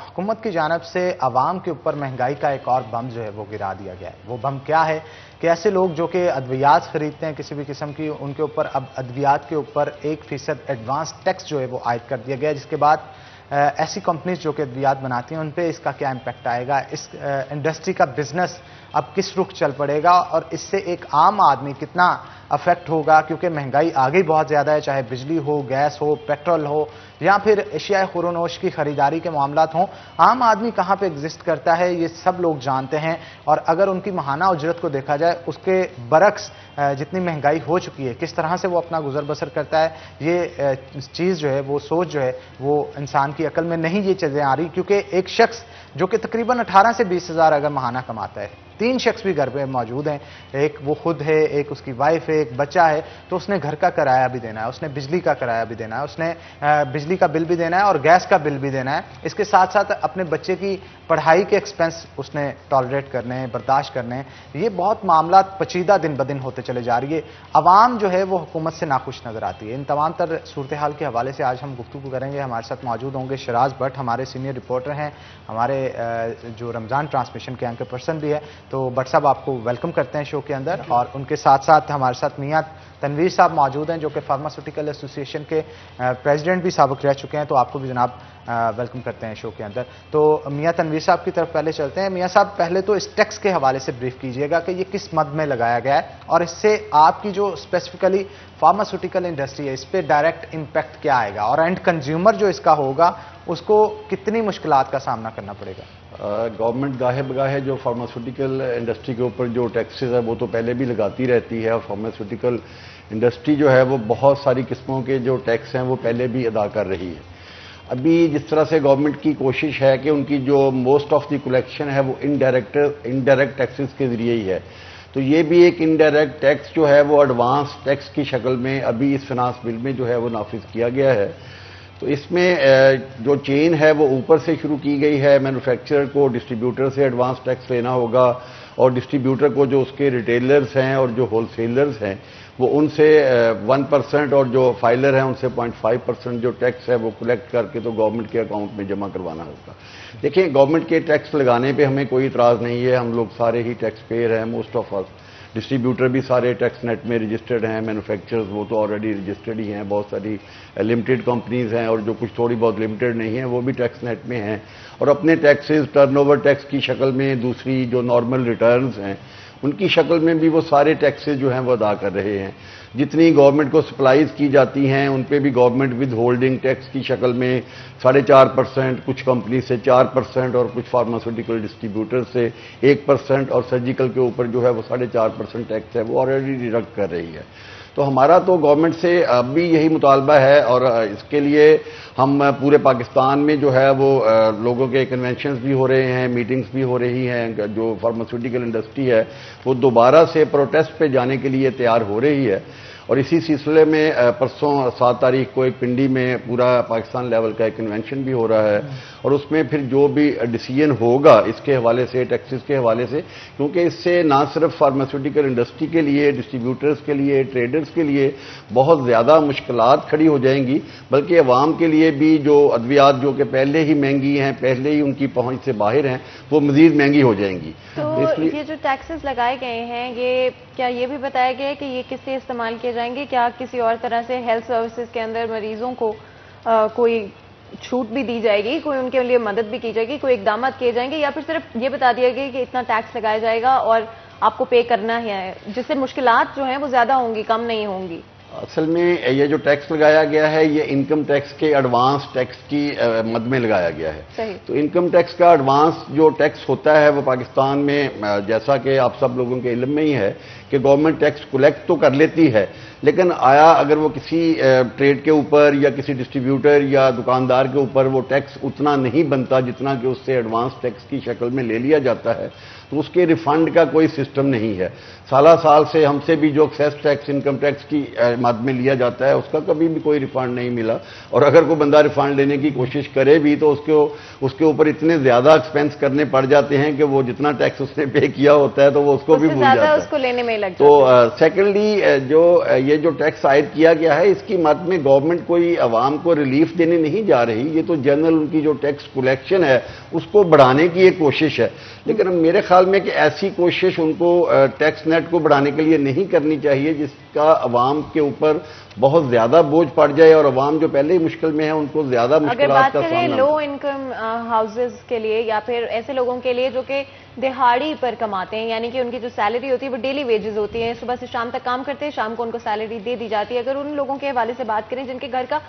हुकूमत की जानिब से आवाम के ऊपर महंगाई का एक और बम जो है वो गिरा दिया गया है। वो बम क्या है कि ऐसे लोग जो कि अद्वियात खरीदते हैं किसी भी किस्म की, उनके ऊपर अब अद्वियात के ऊपर 1% एडवांस टैक्स जो है वो आयद कर दिया गया है, जिसके बाद ऐसी कंपनीज जो कि अद्वियात बनाती हैं उन पे इसका क्या इम्पैक्ट आएगा, इस इंडस्ट्री का बिजनेस अब किस रुख चल पड़ेगा और इससे एक आम आदमी कितना अफेक्ट होगा, क्योंकि महंगाई आगे बहुत ज़्यादा है, चाहे बिजली हो, गैस हो, पेट्रोल हो या फिर एशियाई खुरोनोश की खरीदारी के मामलात हों। आम आदमी कहाँ पे एग्जिस्ट करता है ये सब लोग जानते हैं। और अगर उनकी माहाना उजरत को देखा जाए उसके बरक्स जितनी महंगाई हो चुकी है, किस तरह से वो अपना गुजर बसर करता है, ये चीज़ जो है वो सोच जो है वो इंसान की अकल में नहीं ये चीज़ें आ रही। क्योंकि एक शख्स जो कि तकरीबन 18 से 20 हज़ार अगर महाना कमाता है, 3 शख्स भी घर पे मौजूद हैं, एक वो खुद है, एक उसकी वाइफ है, एक बच्चा है, तो उसने घर का किराया भी देना है, उसने बिजली का किराया भी देना है, उसने बिजली का बिल भी देना है और गैस का बिल भी देना है। इसके साथ साथ अपने बच्चे की पढ़ाई के एक्सपेंस उसने टॉलरेट करने हैं, बर्दाश्त करने हैं। ये बहुत मामला पचीदा दिन ब दिन होते चले जा रही है। अवाम जो है वो हुकूमत से नाखुश नजर आती है। इन तमाम तर सूरत हाल के हवाले से आज हम गुफ्तगू करेंगे। हमारे साथ मौजूद होंगे शराज भट्ट, हमारे सीनियर रिपोर्टर हैं, हमारे जो रमज़ान ट्रांसमिशन के एंकर पर्सन भी है। तो भट्ट साहब आपको वेलकम करते हैं शो के अंदर। और उनके साथ साथ हमारे साथ मियां तनवीर साहब मौजूद हैं जो कि फार्मास्यूटिकल एसोसिएशन के प्रेसिडेंट भी साबिक रह चुके हैं। तो आपको भी जनाब वेलकम करते हैं शो के अंदर। तो मियां तनवीर साहब की तरफ पहले चलते हैं। मियां साहब, पहले तो इस टैक्स के हवाले से ब्रीफ कीजिएगा कि ये किस मद में लगाया गया है और इससे आपकी जो स्पेसिफिकली फार्मास्यूटिकल इंडस्ट्री है इस पर डायरेक्ट इम्पैक्ट क्या आएगा और एंड कंज्यूमर जो इसका होगा उसको कितनी मुश्किलात का सामना करना पड़ेगा। गवर्नमेंट गाहे बगाहे जो फार्मास्यूटिकल इंडस्ट्री के ऊपर जो टैक्सेस है वो तो पहले भी लगाती रहती है और फार्मास्यूटिकल इंडस्ट्री जो है वो बहुत सारी किस्मों के जो टैक्स हैं वो पहले भी अदा कर रही है। अभी जिस तरह से गवर्नमेंट की कोशिश है कि उनकी जो मोस्ट ऑफ द कलेक्शन है वो इनडायरेक्ट टैक्सेस के जरिए ही है, तो ये भी एक इनडायरेक्ट टैक्स जो है वो एडवांस टैक्स की शक्ल में अभी इस फिनांस बिल में जो है वो नाफिज किया गया है। तो इसमें जो चेन है वो ऊपर से शुरू की गई है। मैन्युफैक्चरर को डिस्ट्रीब्यूटर से एडवांस टैक्स लेना होगा और डिस्ट्रीब्यूटर को जो उसके रिटेलर्स हैं और जो होलसेलर्स हैं वो उनसे 1% और जो फाइलर हैं उनसे 0.5% जो टैक्स है वो कलेक्ट करके तो गवर्नमेंट के अकाउंट में जमा करवाना होगा। देखिए, गवर्नमेंट के टैक्स लगाने पे हमें कोई इतराज़ नहीं है, हम लोग सारे ही टैक्स पेयर हैं, मोस्ट ऑफ अस। डिस्ट्रीब्यूटर भी सारे टैक्स नेट में रजिस्टर्ड हैं, मैन्युफैक्चरर्स वो तो ऑलरेडी रजिस्टर्ड ही हैं, बहुत सारी लिमिटेड कंपनीज हैं और जो कुछ थोड़ी बहुत लिमिटेड नहीं है वो भी टैक्स नेट में हैं और अपने टैक्सेस टर्नओवर टैक्स की शक्ल में, दूसरी जो नॉर्मल रिटर्न्स हैं उनकी शक्ल में भी वो सारे टैक्सेस जो हैं वो अदा कर रहे हैं। जितनी गवर्नमेंट को सप्लाईज की जाती हैं उन पे भी गवर्नमेंट विद होल्डिंग टैक्स की शक्ल में 4.5%, कुछ कंपनी से 4% और कुछ फार्मास्यूटिकल डिस्ट्रीब्यूटर से 1% और सर्जिकल के ऊपर जो है वो 4.5% टैक्स है वो ऑलरेडी डिडक्ट कर रही है। तो हमारा तो गवर्नमेंट से अब भी यही मुतालबा है और इसके लिए हम पूरे पाकिस्तान में जो है वो लोगों के कन्वेंशंस भी हो रहे हैं, मीटिंग्स भी हो रही हैं। जो फार्मास्यूटिकल इंडस्ट्री है वो दोबारा से प्रोटेस्ट पे जाने के लिए तैयार हो रही है और इसी सिलसिले में परसों 7 तारीख को एक पिंडी में पूरा पाकिस्तान लेवल का एक कन्वेंशन भी हो रहा है और उसमें फिर जो भी डिसीजन होगा इसके हवाले से, टैक्सेस के हवाले से, क्योंकि इससे ना सिर्फ फार्मास्यूटिकल इंडस्ट्री के लिए, डिस्ट्रीब्यूटर्स के लिए, ट्रेडर्स के लिए बहुत ज़्यादा मुश्किलात खड़ी हो जाएंगी, बल्कि अवाम के लिए भी जो अद्वियात जो कि पहले ही महंगी हैं, पहले ही उनकी पहुंच से बाहर हैं, वो मजीद महंगी हो जाएंगी। तो ये जो टैक्सेस लगाए गए हैं, ये क्या ये भी बताया गया है कि ये किससे इस्तेमाल किए जाएंगे? क्या किसी और तरह से हेल्थ सर्विसेज के अंदर मरीजों को कोई छूट भी दी जाएगी, कोई उनके लिए मदद भी की जाएगी, कोई इकदाम किए जाएंगे, या फिर सिर्फ ये बता दिया गया कि इतना टैक्स लगाया जाएगा और आपको पे करना ही है, जिससे मुश्किलात जो हैं वो ज्यादा होंगी, कम नहीं होंगी? असल में ये जो टैक्स लगाया गया है ये इनकम टैक्स के एडवांस टैक्स की मद में लगाया गया है। सही। तो इनकम टैक्स का एडवांस जो टैक्स होता है वो पाकिस्तान में जैसा कि आप सब लोगों के इल्म में ही है कि गवर्नमेंट टैक्स कलेक्ट तो कर लेती है, लेकिन आया अगर वो किसी ट्रेड के ऊपर या किसी डिस्ट्रीब्यूटर या दुकानदार के ऊपर वो टैक्स उतना नहीं बनता जितना कि उससे एडवांस टैक्स की शक्ल में ले लिया जाता है, तो उसके रिफंड का कोई सिस्टम नहीं है। साला साल से हमसे भी जो एक्सेस टैक्स इनकम टैक्स की मद में लिया जाता है उसका कभी भी कोई रिफंड नहीं मिला, और अगर कोई बंदा रिफंड लेने की कोशिश करे भी तो उसके ऊपर इतने ज्यादा एक्सपेंस करने पड़ जाते हैं कि वो जितना टैक्स उसने पे किया होता है तो वो उसको भी भूल जाता है, उसको लेने में लग तो सेकेंडली ये जो टैक्स आयद किया गया है इसकी मद में गवर्नमेंट कोई अवाम को रिलीफ देने नहीं जा रही, ये तो जनरल उनकी जो टैक्स कलेक्शन है उसको बढ़ाने की एक कोशिश है। लेकिन मेरे ख्याल में कि ऐसी कोशिश उनको टैक्स नेट को बढ़ाने के लिए नहीं करनी चाहिए जिसका अवाम के ऊपर बहुत ज्यादा बोझ पड़ जाए और अवाम जो पहले ही मुश्किल में है उनको ज्यादा मुश्किलात का सामना। अगर बात करें लो इनकम हाउसेज के लिए या फिर ऐसे लोगों के लिए जो कि दिहाड़ी पर कमाते हैं, यानी कि उनकी जो सैलरी होती है वो डेली वेजेस होती है, सुबह से शाम तक काम करते हैं, शाम को उनको सैलरी दे दी जाती है, अगर उन लोगों के हवाले से बात करें जिनके घर का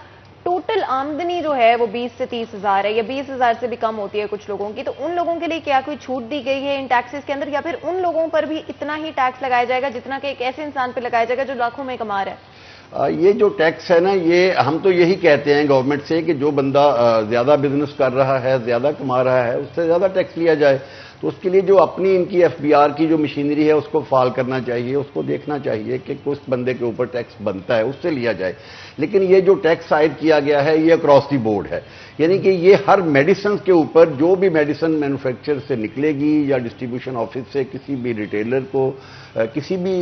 टोटल आमदनी जो है वो 20 से 30 हज़ार है या 20 हज़ार से भी कम होती है कुछ लोगों की, तो उन लोगों के लिए क्या कोई छूट दी गई है इन टैक्सेस के अंदर, या फिर उन लोगों पर भी इतना ही टैक्स लगाया जाएगा जितना कि एक ऐसे इंसान पर लगाया जाएगा जो लाखों में कमा रहा है? ये जो टैक्स है ना, ये हम तो यही कहते हैं गवर्नमेंट से कि जो बंदा ज्यादा बिजनेस कर रहा है, ज्यादा कमा रहा है, उससे ज्यादा टैक्स लिया जाए। तो उसके लिए जो अपनी इनकी एफबीआर की जो मशीनरी है उसको फाल करना चाहिए, उसको देखना चाहिए कि कुछ बंदे के ऊपर टैक्स बनता है उससे लिया जाए। लेकिन ये जो टैक्स आयद किया गया है ये अक्रॉस दी बोर्ड है, यानी कि ये हर मेडिसिन के ऊपर जो भी मेडिसिन मैन्युफैक्चर से निकलेगी या डिस्ट्रीब्यूशन ऑफिस से किसी भी रिटेलर को, किसी भी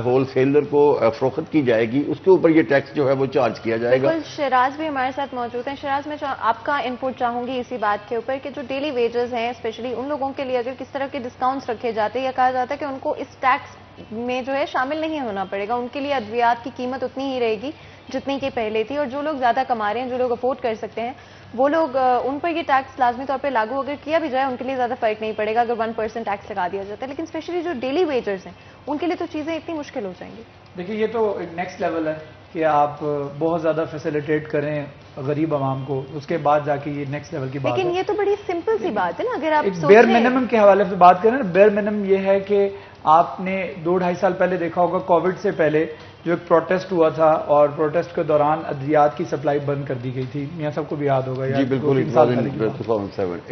होलसेलर को फरोख्त की जाएगी, उसके ऊपर ये टैक्स जो है वो चार्ज किया जाएगा। बिल्कुल, शिराज भी हमारे साथ मौजूद हैं। शिराज, मैं आपका इनपुट चाहूंगी इसी बात के ऊपर कि जो डेली वेजेस हैं स्पेशली उन लोगों के लिए अगर किस तरह के डिस्काउंट्स रखे जाते हैं या कहा जाता है कि उनको इस टैक्स में जो है शामिल नहीं होना पड़ेगा, उनके लिए अद्वियात की कीमत उतनी ही रहेगी जितनी की पहले थी, और जो लोग ज्यादा कमा रहे हैं, जो लोग अफोर्ड कर सकते हैं, वो लोग उन पर ये टैक्स लाजमी तौर पे लागू अगर किया भी जाए उनके लिए ज्यादा फर्क नहीं पड़ेगा अगर 1% टैक्स लगा दिया जाता है। लेकिन स्पेशली जो डेली वेजर्स हैं उनके लिए तो चीजें इतनी मुश्किल हो जाएंगी। देखिए, ये तो एक नेक्स्ट लेवल है कि आप बहुत ज्यादा फैसिलिटेट करें गरीब आवाम को, उसके बाद जाके ये नेक्स्ट लेवल की बात है। लेकिन ये तो बड़ी सिंपल सी बात है ना, अगर आप बेयर मिनिमम के हवाले से बात करें, बेयर मिनिमम ये है कि आपने 2-2.5 साल पहले देखा होगा, कोविड से पहले जो एक प्रोटेस्ट हुआ था और प्रोटेस्ट के दौरान अद्वियात की सप्लाई बंद कर दी गई थी, मियां सबको भी याद होगा। जी बिल्कुल,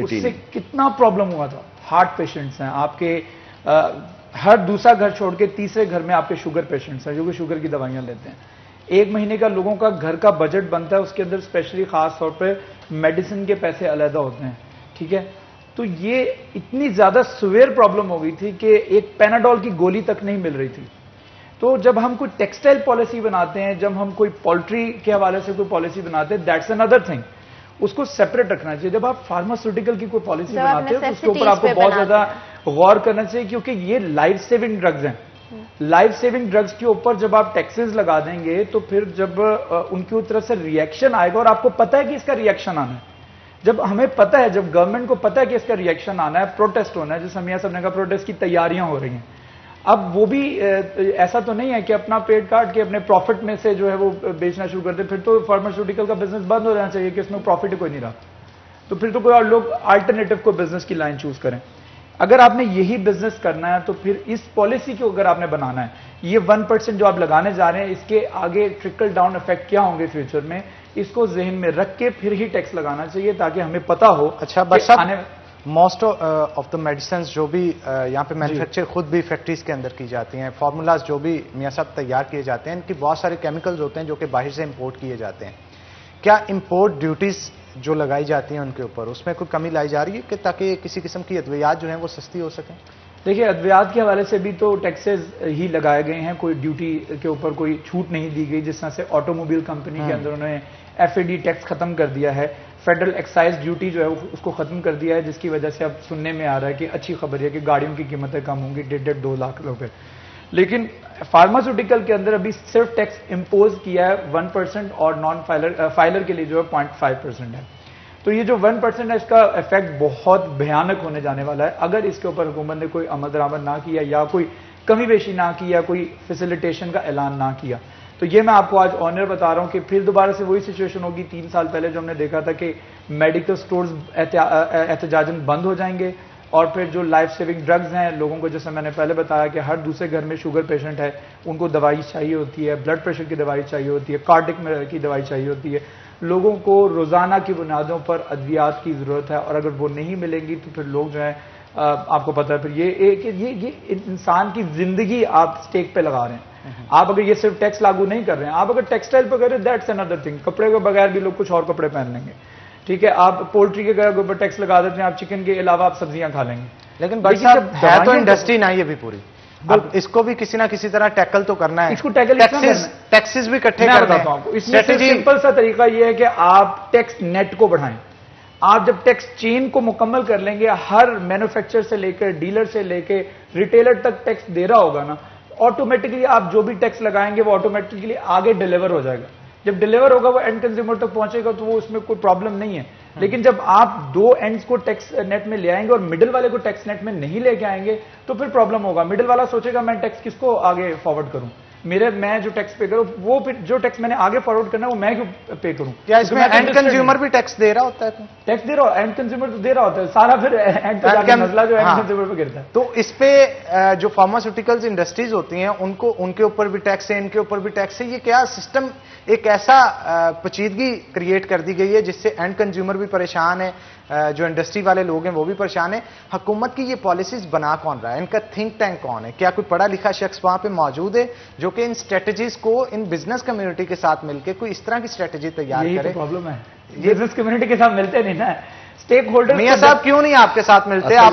उससे कितना प्रॉब्लम हुआ था। हार्ट पेशेंट्स हैं आपके, हर दूसरा घर छोड़ के तीसरे घर में आपके शुगर पेशेंट्स हैं जो कि शुगर की दवाइयां लेते हैं। 1 महीने का लोगों का घर का बजट बनता है, उसके अंदर स्पेशली खास तौर पे मेडिसिन के पैसे अलग होते हैं, ठीक है। तो ये इतनी ज्यादा सुवेयर प्रॉब्लम हो गई थी कि एक पैनाडोल की गोली तक नहीं मिल रही थी। तो जब हम कोई टेक्सटाइल पॉलिसी बनाते हैं, जब हम कोई पोल्ट्री के हवाले से कोई पॉलिसी बनाते हैं, दैट्स अनदर थिंग, उसको सेपरेट रखना चाहिए। जब आप फार्मास्यूटिकल की कोई पॉलिसी बनाते हैं तो उसके ऊपर आपको बहुत ज्यादा गौर करना चाहिए, क्योंकि ये लाइफ सेविंग ड्रग्स हैं। लाइफ सेविंग ड्रग्स के ऊपर जब आप टैक्सेस लगा देंगे तो फिर जब उनकी तरफ से रिएक्शन आएगा, और आपको पता है कि इसका रिएक्शन आना है, जब हमें पता है, जब गवर्नमेंट को पता है कि इसका रिएक्शन आना है, प्रोटेस्ट होना है, जैसे मियां साहब ने कहा प्रोटेस्ट की तैयारियां हो रही हैं। अब वो भी ऐसा तो नहीं है कि अपना पेट काट के अपने प्रॉफिट में से जो है वो बेचना शुरू कर दे, फिर तो फार्मास्यूटिकल का बिजनेस बंद हो जाना चाहिए कि इसमें प्रॉफिट कोई नहीं रहा, तो फिर तो कोई और लोग अल्टरनेटिव को बिजनेस की लाइन चूज करें। अगर आपने यही बिजनेस करना है तो फिर इस पॉलिसी को अगर आपने बनाना है, ये 1% जो आप लगाने जा रहे हैं, इसके आगे ट्रिकल डाउन इफेक्ट क्या होंगे फ्यूचर में, इसको जहन में रख के फिर ही टैक्स लगाना चाहिए ताकि हमें पता हो। अच्छा, बस मोस्ट ऑफ द मेडिसिन जो भी यहाँ पे मैन्युफैक्चर खुद भी फैक्ट्रीज के अंदर की जाती हैं, फार्मूलाज जो भी मियां साहब तैयार किए जाते हैं, इनकी बहुत सारे केमिकल्स होते हैं जो कि बाहर से इंपोर्ट किए जाते हैं। क्या इंपोर्ट ड्यूटीज जो लगाई जाती हैं उनके ऊपर, उसमें कोई कमी लाई जा रही है कि ताकि किसी किस्म की अद्वियात जो हैं वो सस्ती हो सकें? देखिए, अद्वियात के हवाले से भी तो टैक्सेस ही लगाए गए हैं, कोई ड्यूटी के ऊपर कोई छूट नहीं दी गई। जिस तरह से ऑटोमोबाइल कंपनी के अंदर उन्होंने FAD टैक्स खत्म कर दिया है, फेडरल एक्साइज ड्यूटी जो है उसको खत्म कर दिया है, जिसकी वजह से अब सुनने में आ रहा है कि अच्छी खबर है कि गाड़ियों की कीमतें कम होंगी 1.5-2 लाख रुपए। लेकिन फार्मास्यूटिकल के अंदर अभी सिर्फ टैक्स इंपोज किया है 1% और नॉन फाइलर के लिए जो है 0.5% है। तो ये जो 1% है इसका इफेक्ट बहुत भयानक होने जाने वाला है अगर इसके ऊपर हुकूमत ने कोई अमल दरामद ना किया या कोई कमी बेशी ना की या कोई फैसिलिटेशन का ऐलान ना किया। तो ये मैं आपको आज ऑनर बता रहा हूं कि फिर दोबारा से वही सिचुएशन होगी 3 साल पहले जो हमने देखा था कि मेडिकल स्टोर्स एहतजाजन बंद हो जाएंगे और फिर जो लाइफ सेविंग ड्रग्स हैं लोगों को, जैसे मैंने पहले बताया कि हर दूसरे घर में शुगर पेशेंट है, उनको दवाई चाहिए होती है, ब्लड प्रेशर की दवाई चाहिए होती है, कार्डिक की दवाई चाहिए होती है, लोगों को रोजाना की बुनियादों पर अद्वियात की जरूरत है और अगर वो नहीं मिलेंगी तो फिर लोग जो है आपको पता है फिर ये इंसान की जिंदगी आप स्टेक पे लगा रहे हैं। आप अगर ये सिर्फ टैक्स लागू नहीं कर रहे हैं, आप अगर टेक्सटाइल पर कर रहे हैं दैट्स अनदर थिंग, कपड़े के बगैर भी लोग कुछ और कपड़े पहन लेंगे, ठीक है। आप पोल्ट्री के ऊपर टैक्स लगा देते हैं, आप चिकन के अलावा आप सब्जियां खा लेंगे। लेकिन भाई साहब है तो इंडस्ट्री ना ये भी पूरी, अब इसको भी किसी ना किसी तरह टैकल तो करना है। इसको टैकल टैक्सेस भी इकट्ठे करना है। इसमें सिंपल सा तरीका ये है कि आप टैक्स नेट को बढ़ाएं। आप जब टैक्स चेन को मुकम्मल कर लेंगे, हर मैन्युफैक्चरर से लेकर डीलर से लेकर रिटेलर तक टैक्स दे रहा होगा ना, ऑटोमेटिकली आप जो भी टैक्स लगाएंगे वो ऑटोमेटिकली आगे डिलीवर हो जाएगा। जब डिलीवर होगा वो एंड कंज्यूमर तक पहुंचेगा तो वो उसमें कोई प्रॉब्लम नहीं है। लेकिन जब आप दो एंड्स को टैक्स नेट में ले आएंगे और मिडिल वाले को टैक्स नेट में नहीं लेके आएंगे तो फिर प्रॉब्लम होगा। मिडिल वाला सोचेगा मैं टैक्स किसको आगे फॉरवर्ड करूं, मैं जो टैक्स पे करूं वो फिर जो टैक्स मैंने आगे फॉरवर्ड करना है वो मैं क्यों पे करूं। क्या इसमें एंड कंज्यूमर भी टैक्स दे रहा होता है? टैक्स दे रहा है, एंड कंज्यूमर तो दे रहा होता है सारा, फिर एंड पे मसला जो एंड कंज्यूमर पे गिरता है। तो इस पे जो फार्मास्यूटिकल्स इंडस्ट्रीज होती हैं उनको, उनके ऊपर भी टैक्स है, इनके ऊपर भी टैक्स है। ये क्या सिस्टम एक ऐसा पेचीदगी क्रिएट कर दी गई है जिससे एंड कंज्यूमर भी परेशान है, जो इंडस्ट्री वाले लोग हैं वो भी परेशान है। हुकूमत की ये पॉलिसीज बना कौन रहा है, इनका थिंक टैंक कौन है? क्या कोई पढ़ा लिखा शख्स वहां पे मौजूद है जो कि इन स्ट्रेटजीज को इन बिजनेस कम्युनिटी के साथ मिलकर कोई इस तरह की स्ट्रेटजी तैयार करे? प्रॉब्लम है, बिजनेस कम्युनिटी के साथ मिलते नहीं ना, स्टेक होल्डर। मियां साहब क्यों नहीं आपके साथ मिलते? आप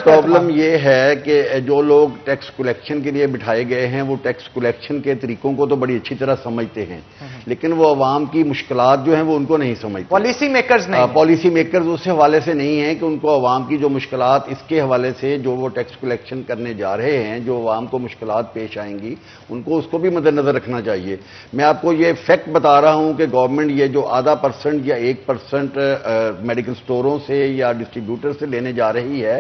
प्रॉब्लम ये है कि जो लोग टैक्स कलेक्शन के लिए बिठाए गए हैं वो टैक्स कलेक्शन के तरीकों को तो बड़ी अच्छी तरह समझते हैं, लेकिन वो अवाम की मुश्किलात जो हैं वो उनको नहीं समझते। पॉलिसी मेकर्स नहीं, पॉलिसी मेकर्स उस हवाले से नहीं है कि उनको अवाम की जो मुश्किलात इसके हवाले से जो वो टैक्स कलेक्शन करने जा रहे हैं, जो अवाम को मुश्किलात पेश आएंगी उनको उसको भी मद्देनजर रखना चाहिए। मैं आपको ये फैक्ट बता रहा हूं कि गवर्नमेंट ये जो आधा % या 1% मेडिकल स्टोरों से या डिस्ट्रीब्यूटर से लेने जा रही है,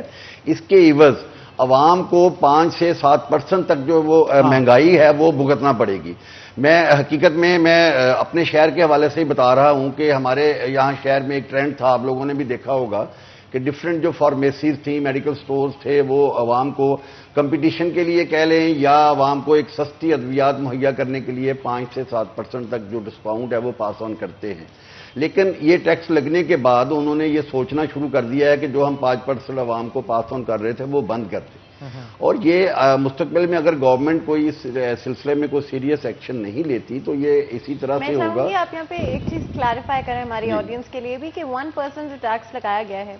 इसके इवज अवाम को 5 से 7% तक जो वो महंगाई है वो भुगतना पड़ेगी। मैं हकीकत में मैं अपने शहर के हवाले से ही बता रहा हूं कि हमारे यहाँ शहर में एक ट्रेंड था, आप लोगों ने भी देखा होगा कि डिफरेंट जो फार्मेसीज थी, मेडिकल स्टोर्स थे, वो अवाम को कंपटीशन के लिए कह लें या अवाम को एक सस्ती अद्वियात मुहैया करने के लिए 5 से 7% तक जो डिस्काउंट है वो पास ऑन करते हैं। लेकिन ये टैक्स लगने के बाद उन्होंने ये सोचना शुरू कर दिया है कि जो हम 5% अवाम को पास ऑन कर रहे थे वो बंद कर दें। और ये मुस्तकबिल में अगर गवर्नमेंट कोई इस सिलसिले में कोई सीरियस एक्शन नहीं लेती तो ये इसी तरह से होगा। मैं आप यहाँ पे एक चीज क्लैरिफाई करें हमारी ऑडियंस के लिए भी कि 1% जो टैक्स लगाया गया है,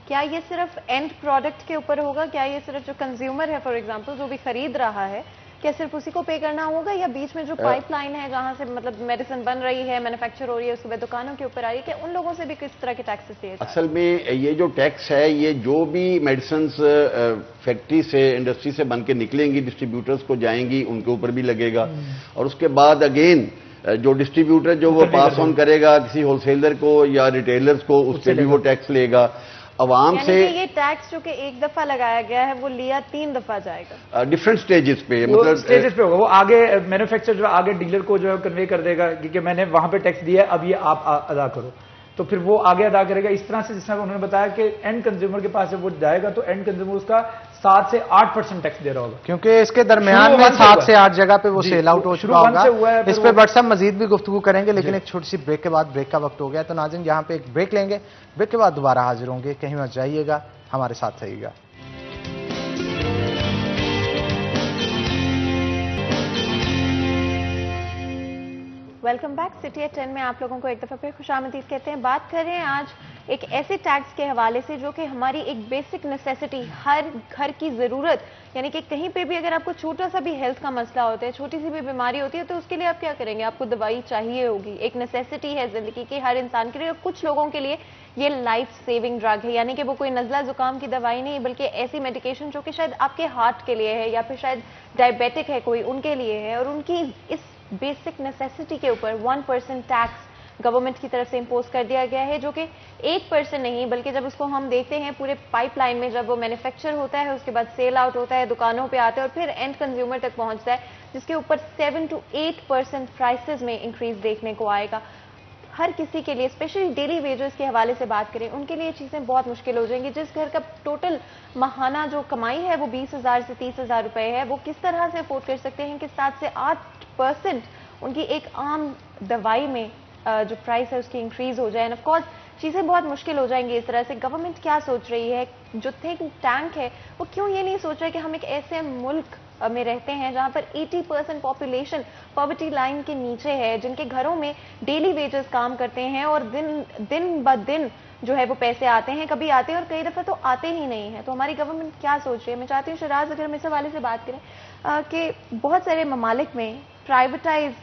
क्या ये सिर्फ एंड प्रोडक्ट के ऊपर होगा? क्या ये सिर्फ जो कंज्यूमर है फॉर एग्जांपल जो भी खरीद रहा है, क्या सिर्फ उसी को पे करना होगा या बीच में जो पाइपलाइन है जहां से मतलब मेडिसिन बन रही है, मैन्युफैक्चर हो रही है, उसके बाद दुकानों के ऊपर आ रही है, क्या उन लोगों से भी किस तरह के टैक्सेस दिए? असल में ये जो टैक्स है ये जो भी मेडिसिन फैक्ट्री से, इंडस्ट्री से बन के निकलेंगी, डिस्ट्रीब्यूटर्स को जाएंगी, उनके ऊपर भी लगेगा। और उसके बाद अगेन जो डिस्ट्रीब्यूटर जो वो पास ऑन करेगा किसी होलसेलर को या रिटेलर्स को, उस पर भी वो टैक्स लेगा। अवाम से ये टैक्स जो कि एक दफा लगाया गया है वो लिया 3 दफा जाएगा डिफरेंट स्टेजेस पे, मतलब स्टेजेस पे होगा। वो आगे मैन्युफैक्चरर जो आगे डीलर को जो है कन्वे कर देगा कि मैंने वहां पे टैक्स दिया है, अब ये आप अदा करो, तो फिर वो आगे अदा करेगा। इस तरह से जिस तरह उन्होंने बताया कि एंड कंज्यूमर के पास जब वो जाएगा तो एंड कंज्यूमर उसका 7 से 8% टैक्स दे रहा होगा, क्योंकि इसके दरमियान में 7 से 8 जगह पे वो सेल आउट हो चुका होगा। इस पे बट सब मजीद भी गुफ्तगू करेंगे, लेकिन एक छोटी सी ब्रेक के बाद, ब्रेक का वक्त हो गया तो नाज़रीन यहाँ पे एक ब्रेक लेंगे, ब्रेक के बाद दोबारा हाजिर होंगे। कहीं मत जाइएगा, हमारे साथ रहिएगा। Welcome back. सिटी एट 10 में आप लोगों को एक दफा फिर खुशामदीद कहते हैं। बात कर रहे हैं आज एक ऐसे टैक्स के हवाले से जो कि हमारी एक बेसिक नेसेसिटी, हर घर की ज़रूरत, यानी कि कहीं पे भी अगर आपको छोटा सा भी हेल्थ का मसला होता है, छोटी सी भी बीमारी होती है, तो उसके लिए आप क्या करेंगे? आपको दवाई चाहिए होगी, एक नेसेसिटी है ज़िंदगी की हर इंसान के लिए। और कुछ लोगों के लिए ये लाइफ सेविंग ड्रग है, यानी कि वो कोई नज़ला जुकाम की दवाई नहीं बल्कि ऐसी मेडिकेशन जो कि शायद आपके हार्ट के लिए है या फिर शायद डायबिटिक है कोई, उनके लिए है। और उनकी इस बेसिक नेसेसिटी के ऊपर 1% टैक्स गवर्नमेंट की तरफ से इम्पोज कर दिया गया है, जो कि 1% नहीं, बल्कि जब उसको हम देखते हैं पूरे पाइपलाइन में, जब वो मैन्युफैक्चर होता है, उसके बाद सेल आउट होता है, दुकानों पे आता है और फिर एंड कंज्यूमर तक पहुंचता है, जिसके ऊपर 7 to 8% प्राइसेस में इंक्रीज देखने को आएगा। हर किसी के लिए, स्पेशली डेली वेजेस के हवाले से बात करें, उनके लिए चीज़ें बहुत मुश्किल हो जाएंगी। जिस घर का टोटल माहाना जो कमाई है वो 20,000 से 30,000 रुपए है, वो किस तरह से अफोर्ड कर सकते हैं कि 7 से 8% उनकी एक आम दवाई में जो प्राइस है उसकी इंक्रीज हो जाए। एंड ऑफ कोर्स चीज़ें बहुत मुश्किल हो जाएंगी इस तरह से। गवर्नमेंट क्या सोच रही है, जो थिंक टैंक है वो क्यों ये नहीं सोच रहा है कि हम एक ऐसे मुल्क में रहते हैं जहां पर 80% पॉपुलेशन पॉवर्टी लाइन के नीचे है, जिनके घरों में डेली वेजेस काम करते हैं और दिन ब दिन जो है वो पैसे आते हैं, कभी आते हैं और कई दफा तो आते ही नहीं है। तो हमारी गवर्नमेंट क्या सोच रही है? मैं चाहती हूँ शराज, अगर हम इस हवाले से बात करें कि बहुत सारे ममालिक में प्राइवेटाइज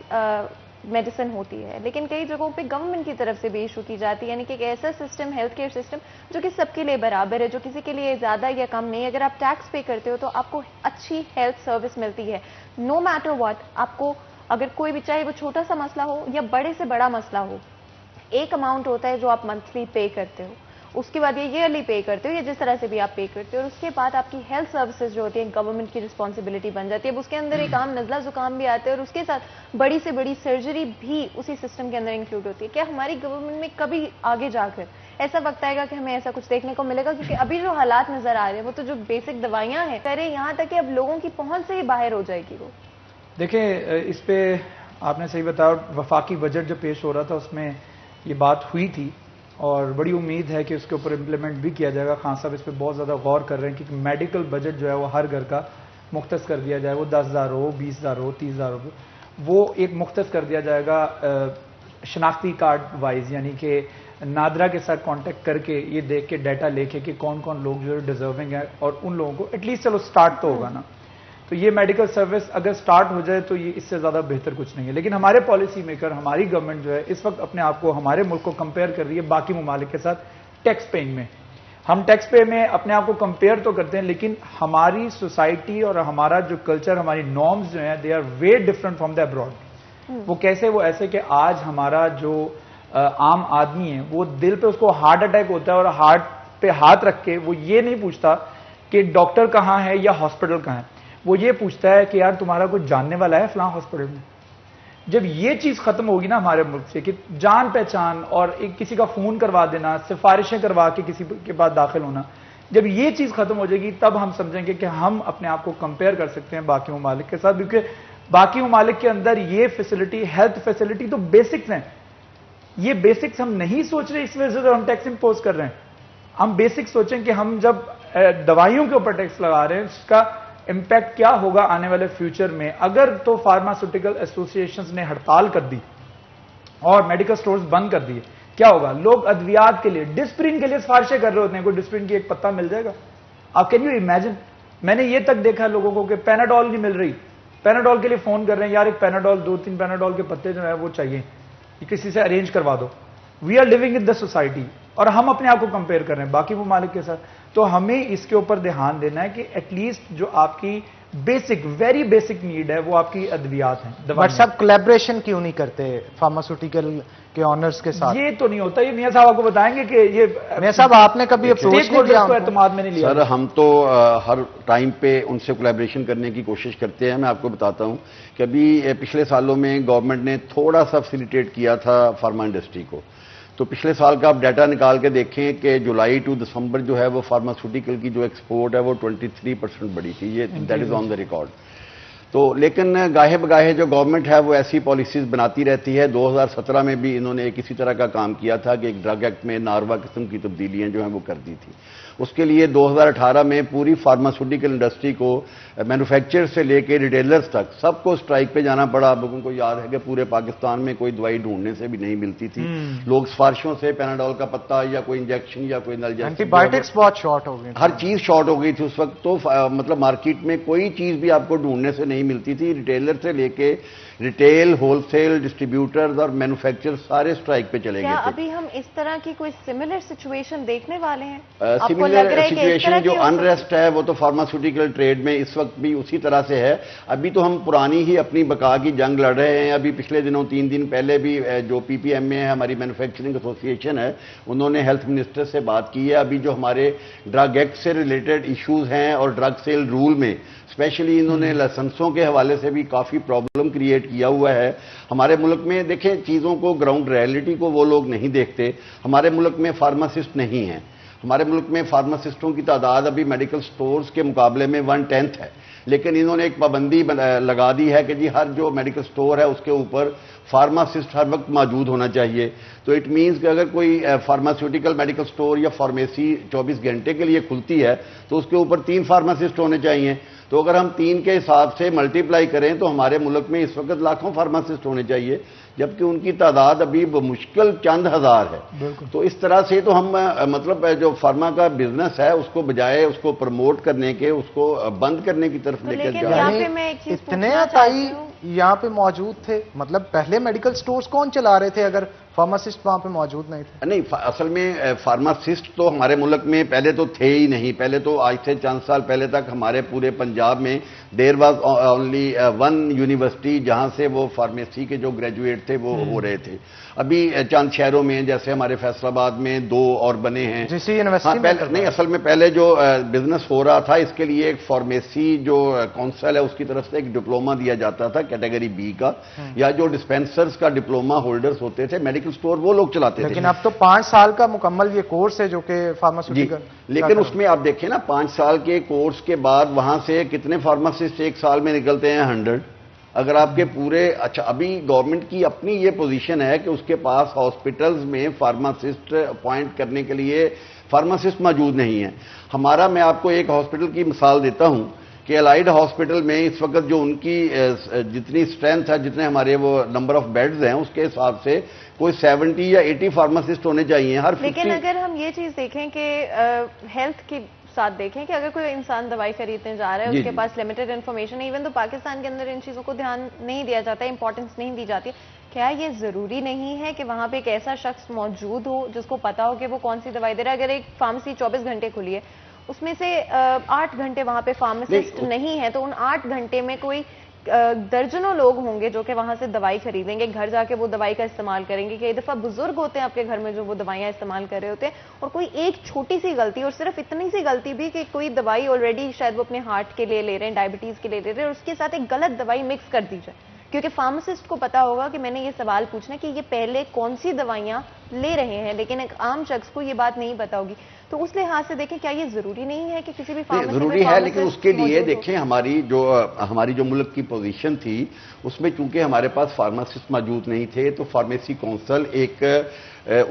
मेडिसिन होती है, लेकिन कई जगहों पे गवर्नमेंट की तरफ से भी इशू की जाती है, यानी कि एक ऐसा सिस्टम, हेल्थ केयर सिस्टम जो कि सबके लिए बराबर है, जो किसी के लिए ज्यादा या कम नहीं। अगर आप टैक्स पे करते हो तो आपको अच्छी हेल्थ सर्विस मिलती है, नो मैटर व्हाट। आपको अगर कोई भी, चाहे वो छोटा सा मसला हो या बड़े से बड़ा मसला हो, एक अमाउंट होता है जो आप मंथली पे करते हो, उसके बाद ये ईयरली पे करते हो या जिस तरह से भी आप पे करते हो, और उसके बाद आपकी हेल्थ सर्विसेज जो होती है गवर्नमेंट की रिस्पॉन्सिबिलिटी बन जाती है। अब उसके अंदर एक आम नज़ला जुकाम भी आता है और उसके साथ बड़ी से बड़ी सर्जरी भी उसी सिस्टम के अंदर इंक्लूड होती है। क्या हमारी गवर्नमेंट में कभी आगे जाकर ऐसा वक्त आएगा कि हमें ऐसा कुछ देखने को मिलेगा? क्योंकि अभी जो हालात नजर आ रहे हैं वो तो जो बेसिक दवाइयां हैं करे यहाँ तक कि अब लोगों की पहुंच से ही बाहर हो जाएगी वो। देखिए, इस पे आपने सही बताया, वफाकी बजट जो पेश हो रहा था उसमें ये बात हुई थी और बड़ी उम्मीद है कि उसके ऊपर इम्प्लीमेंट भी किया जाएगा। खान साहब इस पर बहुत ज़्यादा गौर कर रहे हैं कि मेडिकल बजट जो है वो हर घर का मुख्तस कर दिया जाए, वो 10,000 हो, 20,000 हो, 30,000 हो, वो एक मुख्तस कर दिया जाएगा शनाख्ती कार्ड वाइज, यानी कि नादरा के साथ कांटेक्ट करके ये देख के डाटा लेके कि कौन कौन लोग जो डिजर्विंग है और उन लोगों को एटलीस्ट चलो स्टार्ट तो होगा ना। तो ये मेडिकल सर्विस अगर स्टार्ट हो जाए तो ये इससे ज़्यादा बेहतर कुछ नहीं है। लेकिन हमारे पॉलिसी मेकर, हमारी गवर्नमेंट जो है इस वक्त अपने आप को, हमारे मुल्क को कंपेयर कर रही है बाकी ममालिक के साथ टैक्स पेइंग में। हम टैक्स पे में अपने आप को कंपेयर तो करते हैं, लेकिन हमारी सोसाइटी और हमारा जो कल्चर, हमारी नॉर्म्स जो हैं, they are way different from the abroad. वो कैसे? वो ऐसे कि आज हमारा जो आम आदमी है वो दिल पे उसको हार्ट अटैक होता है और हार्ट पे हाथ रख के वो ये नहीं पूछता कि डॉक्टर कहाँ है या हॉस्पिटल कहाँ है, वो ये पूछता है कि यार तुम्हारा कुछ जानने वाला है फलां हॉस्पिटल में। जब ये चीज खत्म होगी ना हमारे मुल्क से कि जान पहचान और एक किसी का फोन करवा देना, सिफारिशें करवा के किसी के पास दाखिल होना, जब ये चीज खत्म हो जाएगी तब हम समझेंगे कि हम अपने आप को कंपेयर कर सकते हैं बाकी ममालिक के साथ। क्योंकि बाकी ममालिक के अंदर ये फैसिलिटी, हेल्थ फैसिलिटी तो बेसिक्स हैं। ये बेसिक्स हम नहीं सोच रहे, इस वजह से हम टैक्स इंपोज कर रहे हैं। हम बेसिक सोचें कि हम जब दवाइयों के ऊपर टैक्स लगा रहे हैं उसका इंपैक्ट क्या होगा आने वाले फ्यूचर में। अगर तो फार्मास्यूटिकल एसोसिएशंस ने हड़ताल कर दी और मेडिकल स्टोर्स बंद कर दिए, क्या होगा? लोग अद्वियात के लिए, डिस्प्रिन के लिए सिफारिशें कर रहे होते हैं, कोई डिस्प्रिन की एक पत्ता मिल जाएगा। आप कैन यू इमेजिन? मैंने ये तक देखा लोगों को कि पैनाडॉल नहीं मिल रही, पैनाडॉल के लिए फोन कर रहे हैं, यार एक पैनाडॉल, 2-3 पैनाडॉल के पत्ते जो है वो चाहिए, किसी से अरेंज करवा दो। We are living in the society और हम अपने आप को कंपेयर कर रहे हैं बाकी ममालिक के साथ। तो हमें इसके ऊपर ध्यान देना है कि एटलीस्ट जो आपकी बेसिक, वेरी बेसिक नीड है वो आपकी अद्वियात है। बट सब कोलैबोरेशन क्यों नहीं करते फार्मास्यूटिकल के ऑनर्स के साथ? ये तो नहीं होता। ये मियां साहब आपको बताएंगे कि ये मियां साहब आपने कभी अप्रोच नहीं किया? एतमाद में नहीं लिया सर। हम तो हर टाइम पे उनसे कोलैबोरेशन करने की कोशिश करते हैं। मैं आपको बताता हूं कि अभी पिछले सालों में गवर्नमेंट ने थोड़ा सा फैसिलिटेट किया था फार्मा इंडस्ट्री को। तो पिछले साल का आप डाटा निकाल के देखें कि जुलाई टू दिसंबर जो है वो फार्मास्यूटिकल की जो एक्सपोर्ट है वो 23% बढ़ी थी। ये that is on the record. तो लेकिन गाहे बगाहे जो गवर्नमेंट है वो ऐसी पॉलिसीज बनाती रहती है। 2017 में भी इन्होंने किसी तरह का काम किया था कि एक ड्रग एक्ट में नारवा किस्म की तब्दीलियां जो हैं वो कर दी थी। उसके लिए 2018 में पूरी फार्मास्यूटिकल इंडस्ट्री को, मैन्युफैक्चरर से लेकर रिटेलर्स तक, सबको स्ट्राइक पे जाना पड़ा। आप लोगों को याद है कि पूरे पाकिस्तान में कोई दवाई ढूंढने से भी नहीं मिलती थी। लोग सिफारिशों से पैनाडोल का पत्ता या कोई इंजेक्शन या कोई नल, एंटीबायोटिक्स बहुत शॉर्ट हो गई, हर चीज शॉर्ट हो गई थी उस वक्त। तो मतलब मार्केट में कोई चीज भी आपको ढूंढने से नहीं नहीं मिलती थी। रिटेलर से लेके रिटेल, होलसेल, डिस्ट्रीब्यूटर्स और मैन्युफैक्चरर्स सारे स्ट्राइक पे चले गए थे। अभी हम इस तरह की कोई सिमिलर सिचुएशन देखने वाले हैं? आपको लग सिमिलर रहा है कि इस सिचुएशन तरह जो की अनरेस्ट है वो तो फार्मास्यूटिकल ट्रेड में इस वक्त भी उसी तरह से है। अभी तो हम पुरानी ही अपनी बका की जंग लड़ रहे हैं। अभी पिछले दिनों 3 दिन पहले भी जो PPM है, हमारी मैन्युफैक्चरिंग एसोसिएशन है, उन्होंने हेल्थ मिनिस्टर से बात की है। अभी जो हमारे ड्रग एक्ट से रिलेटेड इश्यूज हैं और ड्रग सेल रूल में स्पेशली इन्होंने लाइसेंसों के हवाले से भी काफ़ी प्रॉब्लम क्रिएट किया हुआ है। हमारे मुल्क में देखें, चीज़ों को, ग्राउंड रियलिटी को वो लोग नहीं देखते। हमारे मुल्क में फार्मासिस्ट नहीं हैं। हमारे मुल्क में फार्मासिस्टों की तादाद अभी मेडिकल स्टोर्स के मुकाबले में 1/10 है, लेकिन इन्होंने एक पाबंदी लगा दी है कि जी हर जो मेडिकल स्टोर है उसके ऊपर फार्मासिस्ट हर वक्त मौजूद होना चाहिए। तो इट मीन्स कि अगर कोई फार्मास्यूटिकल मेडिकल स्टोर या फार्मेसी 24 घंटे के लिए खुलती है तो उसके ऊपर 3 फार्मासिस्ट होने चाहिए। तो अगर हम 3 के हिसाब से मल्टीप्लाई करें तो हमारे मुल्क में इस वक्त लाखों फार्मासिस्ट होने चाहिए, जबकि उनकी तादाद अभी मुश्किल चंद हजार है। तो इस तरह से तो हम मतलब जो फार्मा का बिजनेस है उसको बजाय उसको प्रमोट करने के, उसको बंद करने की तरफ लेकर जा रहे हैं। इतने अताई यहाँ पे मौजूद थे, मतलब पहले मेडिकल स्टोर्स कौन चला रहे थे अगर फार्मासिस्ट वहां पे मौजूद नहीं थे? नहीं, असल में फार्मासिस्ट तो हमारे मुल्क में पहले तो थे ही नहीं। पहले तो आज से चंद साल पहले तक हमारे पूरे पंजाब में देयर वाज ओनली 1 यूनिवर्सिटी जहां से वो फार्मेसी के जो ग्रेजुएट थे वो हो रहे थे। अभी चंद शहरों में जैसे हमारे फैसलाबाद में 2 और बने हैं। नहीं, असल में पहले जो बिजनेस हो रहा था इसके लिए एक फार्मेसी जो काउंसिल है उसकी तरफ से एक डिप्लोमा दिया जाता था कैटेगरी बी का, या जो डिस्पेंसर्स का डिप्लोमा होल्डर्स होते थे, मेडिकल स्टोर वो लोग चलाते थे। लेकिन अब तो 5 साल का मुकम्मल ये कोर्स है जो कि फार्मास्यूटिकल। लेकिन उसमें आप देखें ना, 5 साल के कोर्स के बाद वहां से कितने फार्मासिस्ट एक साल में निकलते हैं? 100। अगर आपके पूरे, अच्छा अभी गवर्नमेंट की अपनी ये पोजीशन है कि उसके पास हॉस्पिटल्स में फार्मासिस्ट अपॉइंट करने के लिए फार्मासिस्ट मौजूद नहीं है। हमारा, मैं आपको एक हॉस्पिटल की मिसाल देता हूं कि अलाइड हॉस्पिटल में इस वक्त जो उनकी जितनी स्ट्रेंथ है, जितने हमारे वो नंबर ऑफ बेड्स हैं, उसके हिसाब से कोई 70 या 80 फार्मासिस्ट होने चाहिए हर 50। लेकिन अगर हम ये चीज देखें कि हेल्थ की साथ देखें कि अगर कोई इंसान दवाई खरीदने जा रहा है, उसके पास लिमिटेड इन्फॉर्मेशन है, इवन तो पाकिस्तान के अंदर इन चीजों को ध्यान नहीं दिया जाता, इंपॉर्टेंस नहीं दी जाती, क्या ये जरूरी नहीं है कि वहां पे एक ऐसा शख्स मौजूद हो जिसको पता हो कि वो कौन सी दवाई दे रहा है? अगर एक फार्मेसी 24 घंटे खुली है, उसमें से 8 घंटे वहां पे फार्मासिस्ट नहीं है, तो उन 8 घंटे में कोई दर्जनों लोग होंगे जो कि वहां से दवाई खरीदेंगे, घर जाके वो दवाई का इस्तेमाल करेंगे। कई दफा बुजुर्ग होते हैं आपके घर में जो वो दवाइयां इस्तेमाल कर रहे होते हैं, और कोई एक छोटी सी गलती, और सिर्फ इतनी सी गलती भी कि कोई दवाई ऑलरेडी शायद वो अपने हार्ट के लिए ले रहे हैं, डायबिटीज के लिए ले रहे हैं, और उसके साथ एक गलत दवाई मिक्स कर दी जाए, क्योंकि फार्मासिस्ट को पता होगा कि मैंने ये सवाल पूछना कि ये पहले कौन सी दवाइयां ले रहे हैं, लेकिन एक आम शख्स को ये बात नहीं पता होगी। तो उस लिहाज से देखें, क्या ये जरूरी नहीं है कि किसी भी फार्मेसी में जरूरी है, लेकिन उसके लिए देखें हमारी जो मुल्क की पोजीशन थी उसमें चूंकि हमारे पास फार्मासिस्ट मौजूद नहीं थे, तो फार्मेसी काउंसिल एक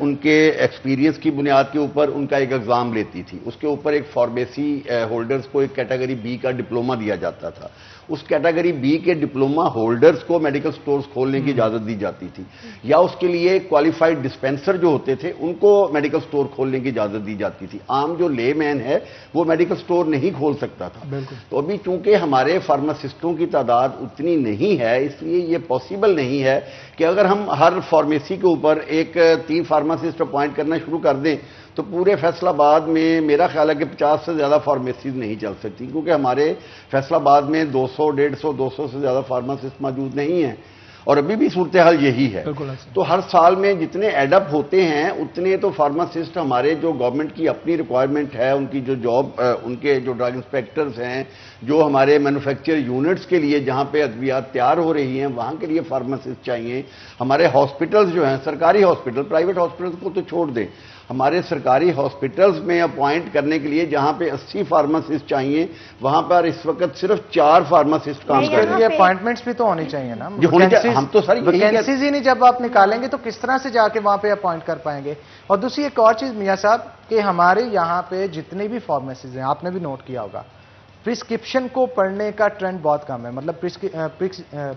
उनके एक्सपीरियंस की बुनियाद के ऊपर उनका एक एग्जाम लेती थी। उसके ऊपर एक फार्मेसी होल्डर्स को एक कैटेगरी बी का डिप्लोमा दिया जाता था। उस कैटेगरी बी के डिप्लोमा होल्डर्स को मेडिकल स्टोर्स खोलने की इजाजत दी जाती थी, या उसके लिए क्वालिफाइड डिस्पेंसर जो होते थे उनको मेडिकल स्टोर खोलने की इजाजत दी जाती थी। आम जो लेमैन है वो मेडिकल स्टोर नहीं खोल सकता था। तो अभी चूंकि हमारे फार्मासिस्टों की तादाद उतनी नहीं है, इसलिए ये पॉसिबल नहीं है कि अगर हम हर फार्मेसी के ऊपर एक 3 फार्मासिस्ट अपॉइंट करना शुरू कर दें तो पूरे फैसलाबाद में मेरा ख्याल है कि 50 से ज़्यादा फार्मेसीज नहीं चल सकती, क्योंकि हमारे फैसलाबाद में 200, 150, 200 से ज़्यादा फार्मासिस्ट मौजूद नहीं हैं, और अभी भी सूरत हाल यही है। तो हर साल में जितने एडअप होते हैं उतने तो फार्मासिस्ट हमारे जो गवर्नमेंट की अपनी रिक्वायरमेंट है, उनकी जो जॉब, उनके जो ड्रग इंस्पेक्टर्स हैं, जो हमारे मैन्युफैक्चर यूनिट्स के लिए जहाँ पे अद्वियात तैयार हो रही हैं वहाँ के लिए फार्मासिस्ट चाहिए। हमारे हॉस्पिटल्स जो हैं, सरकारी हॉस्पिटल, प्राइवेट हॉस्पिटल्स को तो छोड़ दें, हमारे सरकारी हॉस्पिटल्स में अपॉइंट करने के लिए जहां पे 80 फार्मासिस्ट चाहिए, वहां पर इस वक्त सिर्फ 4 फार्मासिस्ट काम कर रहे हैं। अपॉइंटमेंट्स भी तो होनी चाहिए ना, हम तो सारी वैकेंसीज ही नहीं जब आप निकालेंगे तो किस तरह से जाके वहां पे अपॉइंट कर पाएंगे। और दूसरी एक और चीज मियां साहब कि हमारे यहाँ पे जितने भी फार्मेसीज हैं, आपने भी नोट किया होगा, प्रिस्क्रिप्शन को पढ़ने का ट्रेंड बहुत कम है। मतलब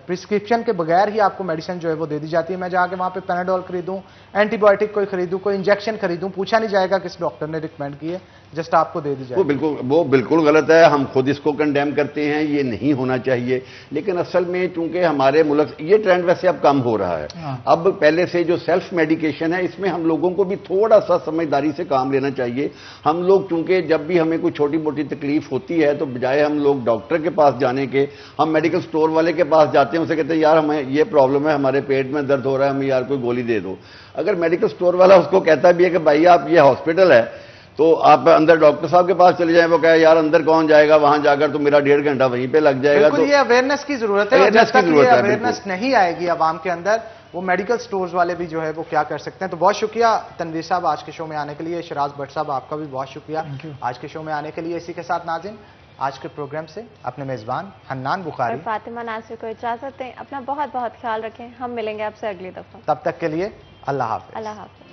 प्रिस्क्रिप्शन के बगैर ही आपको मेडिसिन जो है वो दे दी जाती है। मैं जाके वहां पे पैनाडोल खरीदूं, एंटीबायोटिक कोई खरीदूं, कोई इंजेक्शन खरीदूं, पूछा नहीं जाएगा किस डॉक्टर ने रिकमेंड की है, जस्ट आपको दे दी जाए? वो बिल्कुल गलत है। हम खुद इसको कंडेम करते हैं, ये नहीं होना चाहिए। लेकिन असल में चूंकि हमारे मुल्क ये ट्रेंड वैसे अब कम हो रहा है। अब पहले से जो सेल्फ मेडिकेशन है, इसमें हम लोगों को भी थोड़ा सा समझदारी से काम लेना चाहिए। हम लोग चूंकि जब भी हमें कोई छोटी मोटी तकलीफ होती है तो बजाय हम लोग डॉक्टर के पास जाने के, हम मेडिकल स्टोर वाले के पास जाते हैं, उसे कहते हैं यार हमें ये प्रॉब्लम है, हमारे पेट में दर्द हो रहा है, हमें यार कोई गोली दे दो। अगर मेडिकल स्टोर वाला उसको कहता भी है कि भाई आप ये हॉस्पिटल है, तो आप अंदर डॉक्टर साहब के पास चले जाएं, वो कहे यार अंदर कौन जाएगा, वहां जाकर तो मेरा 1.5 घंटा वहीं पे लग जाएगा। तो ये अवेयरनेस की जरूरत है। जब तक ये अवेयरनेस नहीं आएगी आवाम के अंदर, वो मेडिकल स्टोर्स वाले भी जो है वो क्या कर सकते हैं। तो बहुत शुक्रिया तनवीर साहब आज के शो में आने के लिए। शराज भट्ट साहब आपका भी बहुत शुक्रिया आज के शो में आने के लिए। इसी के साथ नाज़रीन आज के प्रोग्राम से अपने मेजबान हन्नान बुखारी और फातिमा नासिर को इजाजत दें। अपना बहुत बहुत ख्याल रखें। हम मिलेंगे आपसे अगली दफा। तब तक के लिए अल्लाह हाफ़िज़। अल्लाह हाफ़िज़।